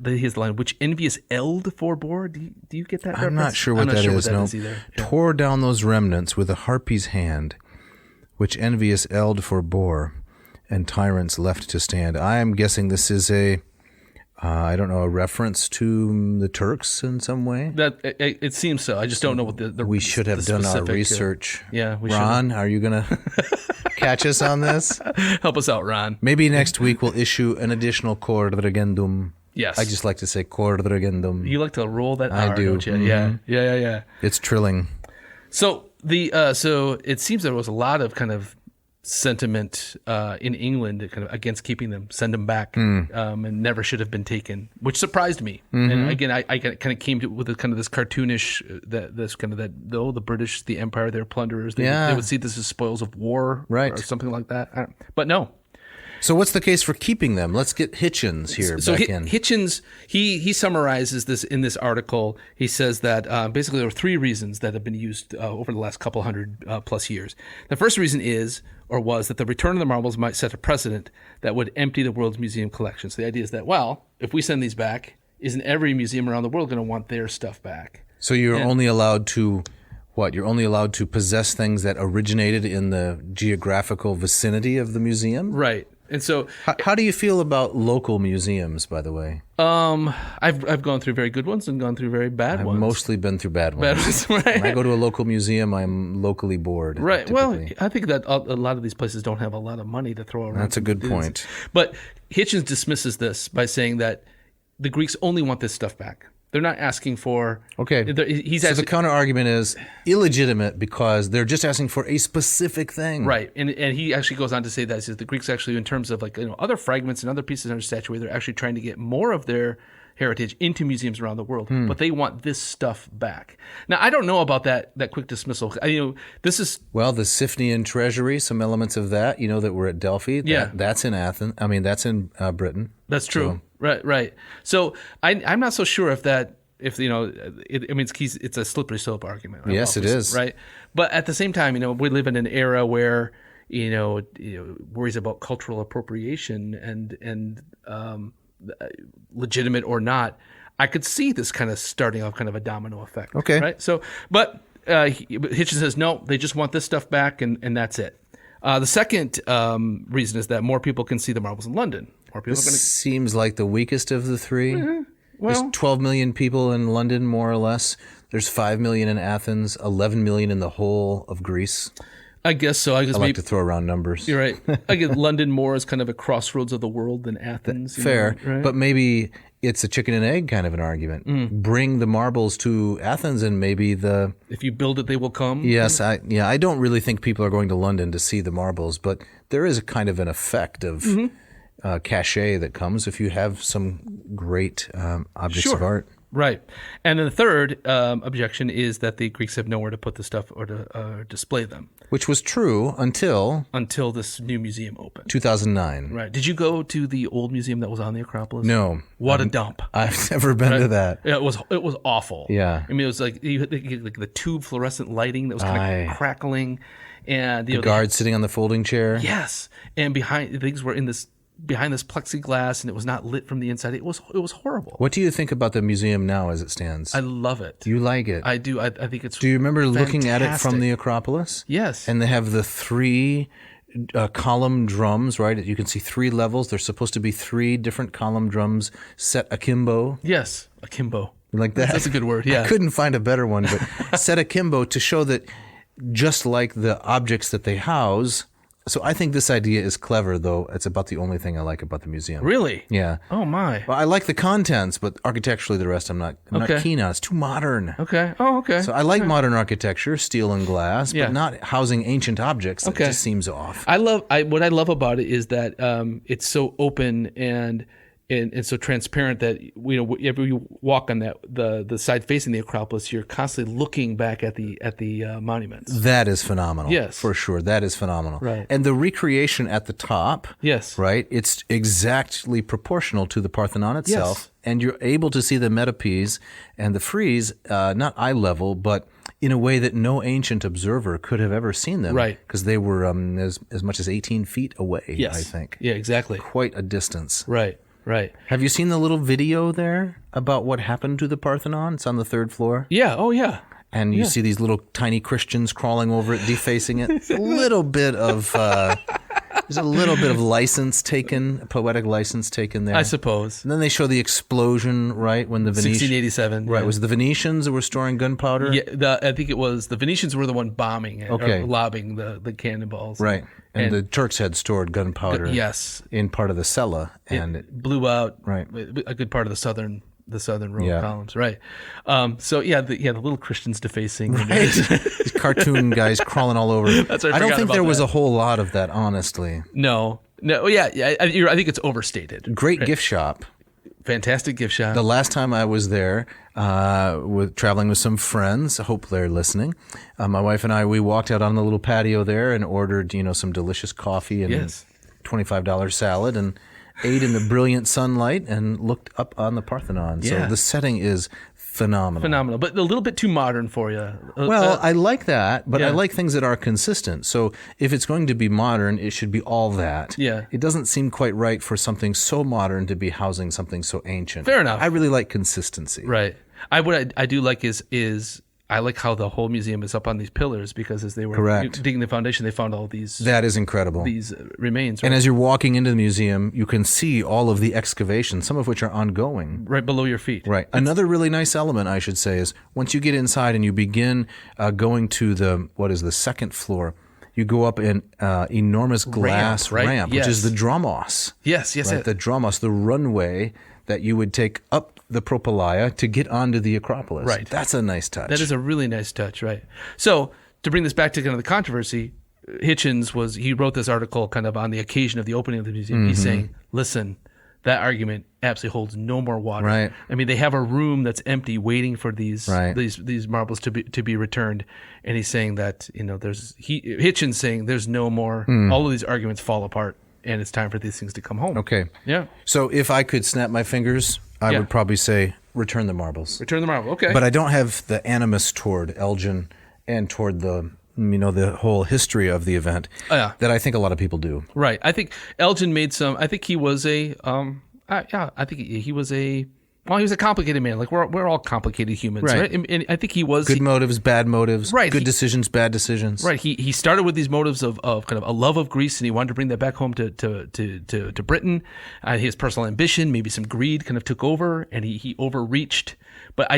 his line, which envious Eld forbore. Do you get that? I'm not sure what that is. No. Tore down those remnants with a harpy's hand, which envious Eld forbore, and tyrants left to stand. I am guessing this is a reference to the Turks in some way. That it seems so. I just don't know what the we should have done our research. Yeah, we Ron, are you gonna catch us on this? Help us out, Ron. Maybe next week we'll issue an additional quadrigendum. Yes, I just like to say quadrigendum. You like to roll that I R, do. Don't you? Mm-hmm. Yeah. It's trilling. So so it seems there was a lot of kind of sentiment in England kind of against keeping them, send them back, and never should have been taken, which surprised me. Mm-hmm. And again, I kind of came to with kind of this cartoonish the British, the Empire, they're plunderers. They would see this as spoils of war, right, or something like that. But no. So what's the case for keeping them? Let's get Hitchens here back in. Hitchens, he summarizes this in this article. He says that basically there are 3 reasons that have been used over the last couple hundred plus years. The first reason was that the return of the marbles might set a precedent that would empty the world's museum collection. So the idea is that, well, if we send these back, isn't every museum around the world going to want their stuff back? So you're only allowed to What, you're only allowed to possess things that originated in the geographical vicinity of the museum? Right. And so, how do you feel about local museums, by the way? I've gone through very good ones and gone through very bad I've ones. mostly been through bad Bad ones. ones, right? When I go to a local museum, I'm locally bored. Right. Well, typically. I think that a lot of these places don't have a lot of money to throw around. That's a good point. But Hitchens dismisses this by saying that the Greeks only want this stuff back. They're not asking for. Okay. He's So asking, the counter argument is illegitimate because they're just asking for a specific thing. right, and he actually goes on to say that the Greeks actually, in terms of other fragments and other pieces of statuary, they're actually trying to get more of their heritage into museums around the world, but they want this stuff back. Now, I don't know about that quick dismissal. This is Well, the Siphnian treasury, some elements of that, that were at Delphi. That's in Athens. I mean, that's in Britain. That's true. Right. So I'm not so sure it's a slippery slope argument. Yes, it is. Right. But at the same time, we live in an era where, worries about cultural appropriation and legitimate or not, I could see this kind of starting off kind of a domino effect. Okay. Right. So, but Hitchens says, no, they just want this stuff back and that's it. The second reason is that more people can see the marbles in London. More people This seems like the weakest of the three. Well, There's 12 million people in London, more or less. There's 5 million in Athens, 11 million in the whole of Greece. I guess so. I guess I like to throw around numbers. You're right. I guess London more is kind of a crossroads of the world than Athens. Fair, right? but maybe it's a chicken and egg kind of an argument. Bring the marbles to Athens and maybe if you build it, they will come. Yes, I don't really think people are going to London to see the marbles, but there is a kind of an effect of cachet that comes if you have some great objects of art. Right. And then the third objection is that the Greeks have nowhere to put the stuff or to display them. Which was true until this new museum opened. 2009. Right. Did you go to the old museum that was on the Acropolis? No. What a dump. I've never been to that. Yeah, it was awful. Yeah. I mean, it was like you had the tube fluorescent lighting that was kind of crackling, and the guard sitting on the folding chair. Yes, and things were behind this plexiglass, and it was not lit from the inside. It was horrible. What do you think about the museum now as it stands? I love it. You like it? I do. I think it's. Do you remember looking at it fantastic. from the Acropolis? Yes. And they have the 3 column drums, right? You can see 3 levels. There's supposed to be 3 different column drums set akimbo. Yes, akimbo. Like that. That's a good word. Yeah. I couldn't find a better one, but set akimbo to show that just like the objects that they house. So I think this idea is clever, though it's about the only thing I like about the museum. Really? Yeah. Oh my. Well, I like the contents, but architecturally the rest I'm not keen on. It's too modern. Okay. Oh, okay. So I like modern architecture, steel and glass, Yeah. but not housing ancient objects. Okay. It just seems off. What I love about it is that it's so open and so transparent that if you walk on the side facing the Acropolis, you're constantly looking back at the monuments. That is phenomenal. Yes. For sure. That is phenomenal. Right. And the recreation at the top. Yes. Right? It's exactly proportional to the Parthenon itself. Yes. And you're able to see the metopes and the frieze, not eye level, but in a way that no ancient observer could have ever seen them. Right. Because they were as much as 18 feet away, Yes. I think. Yeah, exactly. Quite a distance. Right. Have you seen the little video there about what happened to the Parthenon? It's on the 3rd floor. Yeah. Oh, yeah. And you see these little tiny Christians crawling over it, defacing it. There's a little bit of license taken, poetic license taken there. I suppose. And then they show the explosion, right, when the Venetians... 1687. Right, yeah. was it the Venetians that were storing gunpowder? Yeah, I think it was the Venetians were the one bombing it, Okay. or lobbing the cannonballs. Right. And the Turks had stored gunpowder yes. in part of the cella. And it blew out Right. a good part of the southern row Yeah. of columns. Right. So the little Christians defacing. Right. These cartoon guys crawling all over. That's what I don't forgot think about there was that. a whole lot of that, honestly. No. Yeah. I think it's overstated. Great gift shop. Fantastic gift shop. The last time I was there, traveling with some friends, I hope they're listening. My wife and I, we walked out on the little patio there and ordered, some delicious coffee and Yes. $25 salad and ate in the brilliant sunlight and looked up on the Parthenon. Yeah. So the setting is phenomenal. But a little bit too modern for you. Well, I like that, but I yeah. like things that are consistent. So if it's going to be modern, it should be all that. Yeah. It doesn't seem quite right for something so modern to be housing something so ancient. Fair enough. I really like consistency. Right. What I do like is I like how the whole museum is up on these pillars because as they were Correct. digging the foundation, they found all these That is incredible. remains. Right? And as you're walking into the museum, you can see all of the excavations, some of which are ongoing. Right below your feet. Right. Another really nice element, I should say, is once you get inside and you begin going to the second floor, you go up an enormous glass ramp, Yes. which is the dromos. Yes. Right? The dromos, the runway that you would take up the Propylaea to get onto the Acropolis. Right. That's a nice touch. That is a really nice touch, right? So to bring this back to kind of the controversy, Hitchens he wrote this article kind of on the occasion of the opening of the museum. He's saying, listen, that argument absolutely holds no more water. Right. I mean, they have a room that's empty waiting for these Right. these marbles to be returned, and he's saying that Hitchens saying there's no more. All of these arguments fall apart, and it's time for these things to come home. Okay. Yeah. So if I could snap my fingers, I Yeah. would probably say return the marbles. Return the marble. Okay. But I don't have the animus toward Elgin and toward the whole history of the event Yeah. that I think a lot of people do. Right. I think Elgin made some. I think he was a. I think he was a. Well, he was a complicated man. Like we're all complicated humans, Right. right? And I think he was Good motives, bad motives, Right, good decisions, bad decisions. right. He started with these motives of kind of a love of Greece, and he wanted to bring that back home to Britain. His personal ambition, maybe some greed, kind of took over, and he overreached. But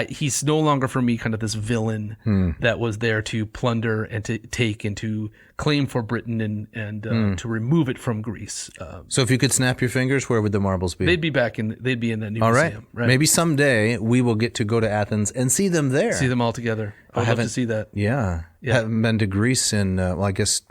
he's no longer for me kind of this villain that was there to plunder and to take and to claim for Britain and to remove it from Greece. So if you could snap your fingers, where would the marbles be? They'd be in the new All right. museum. Right. Maybe someday we will get to go to Athens and see them there. See them all together. I would love to see that. Yeah. Haven't been to Greece in, I guess,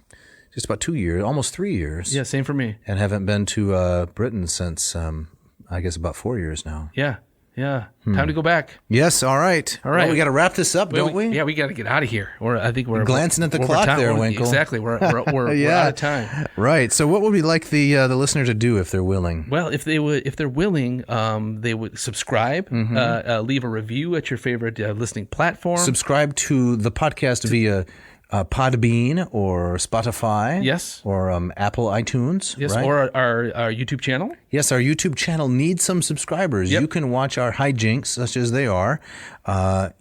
just about 2 years, almost 3 years. Yeah, same for me. And haven't been to Britain since, I guess, about 4 years now. Yeah. Time to go back. Yes, all right. All right. Well, we got to wrap this up, don't we? Yeah, we got to get out of here. I think we're glancing at the we're clock time. there, Winkle. Exactly. We're Yeah. out of time. Right. So what would we like the listener to do if they're willing? Well, if they're willing, they would subscribe, leave a review at your favorite listening platform. Subscribe to the podcast via Podbean or Spotify. Yes. Or Apple iTunes. Yes, right? or our YouTube channel. Yes, our YouTube channel needs some subscribers. Yep. You can watch our hijinks, such as they are,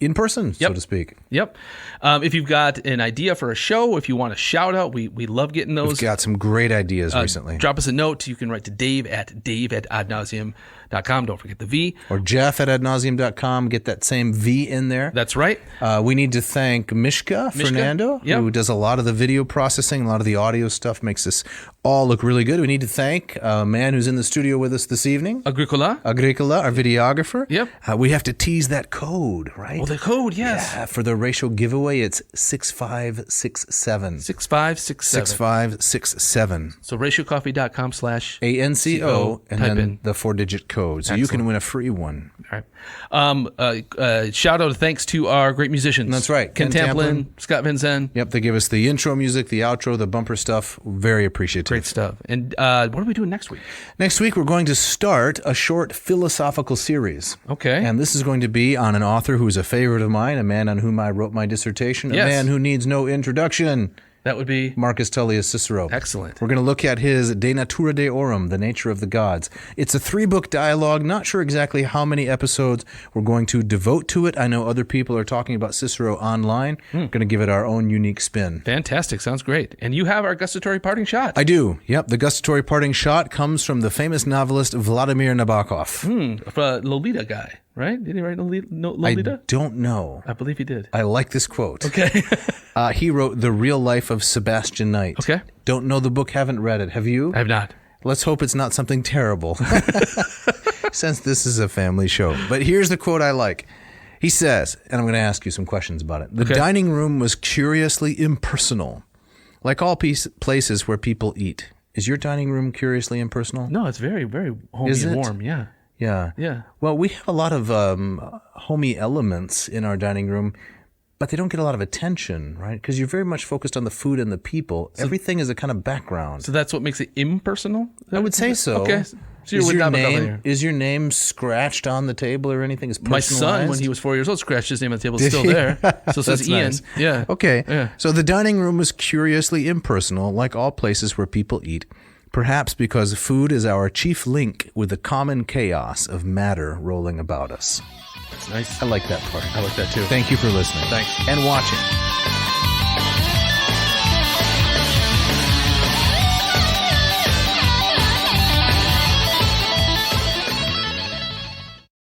in person, so to speak. Yep. If you've got an idea for a show, if you want a shout out, we love getting those. We've got some great ideas recently. Drop us a note. You can write to Dave at adnauseum.com. Don't forget the V. Or Jeff at adnauseum.com. Get that same V in there. That's right. We need to thank Mishka Fernando, who does a lot of the video processing, a lot of the audio stuff, makes this all look really good. We need to thank a man who's in the studio with us this evening. Agricola, our videographer. Yep. We have to tease that code, right? Oh, the code, yes. Yeah, for the ratio giveaway, it's 6567. 6567. 6567. So ratiocoffee.com/ANCO and then the 4-digit code. So you can win a free one. All right. Shout out, thanks to our great musicians. That's right. Ken Tamplin, Scott Van Zen. Yep, they give us the intro music, the outro, the bumper stuff. Very appreciative. Great stuff. And what are we doing next week? Next week, we're going to start a short philosophical series. Okay. And this is going to be on an author who is a favorite of mine, a man on whom I wrote my dissertation, a man who needs no introduction. That would be Marcus Tullius Cicero. Excellent. We're going to look at his De Natura Deorum, The Nature of the Gods. It's a 3-book dialogue. Not sure exactly how many episodes we're going to devote to it. I know other people are talking about Cicero online. We're going to give it our own unique spin. Fantastic. Sounds great. And you have our gustatory parting shot. I do. Yep. The gustatory parting shot comes from the famous novelist Vladimir Nabokov. Lolita guy, right? Did he write Lolita? I don't know. I believe he did. I like this quote. Okay. He wrote The Real Life of Sebastian Knight. Okay. Don't know the book, haven't read it. Have you? I have not. Let's hope it's not something terrible, since this is a family show. But here's the quote I like. He says, and I'm going to ask you some questions about it. The dining room was curiously impersonal, like all places where people eat. Is your dining room curiously impersonal? No, it's very, very homey and warm. Yeah. Yeah. Yeah. Well, we have a lot of homey elements in our dining room, but they don't get a lot of attention, right? Because you're very much focused on the food and the people. So everything is a kind of background. So that's what makes it impersonal? I would say so. Okay. So Is your name scratched on the table or anything? Is my son, when he was 4 years old, scratched his name on the table. It's still there. So it says Ian. Nice. Yeah. Okay. Yeah. So the dining room was curiously impersonal, like all places where people eat. Perhaps because food is our chief link with the common chaos of matter rolling about us. That's nice. I like that part. I like that too. Thank you for listening. Thanks. And watching.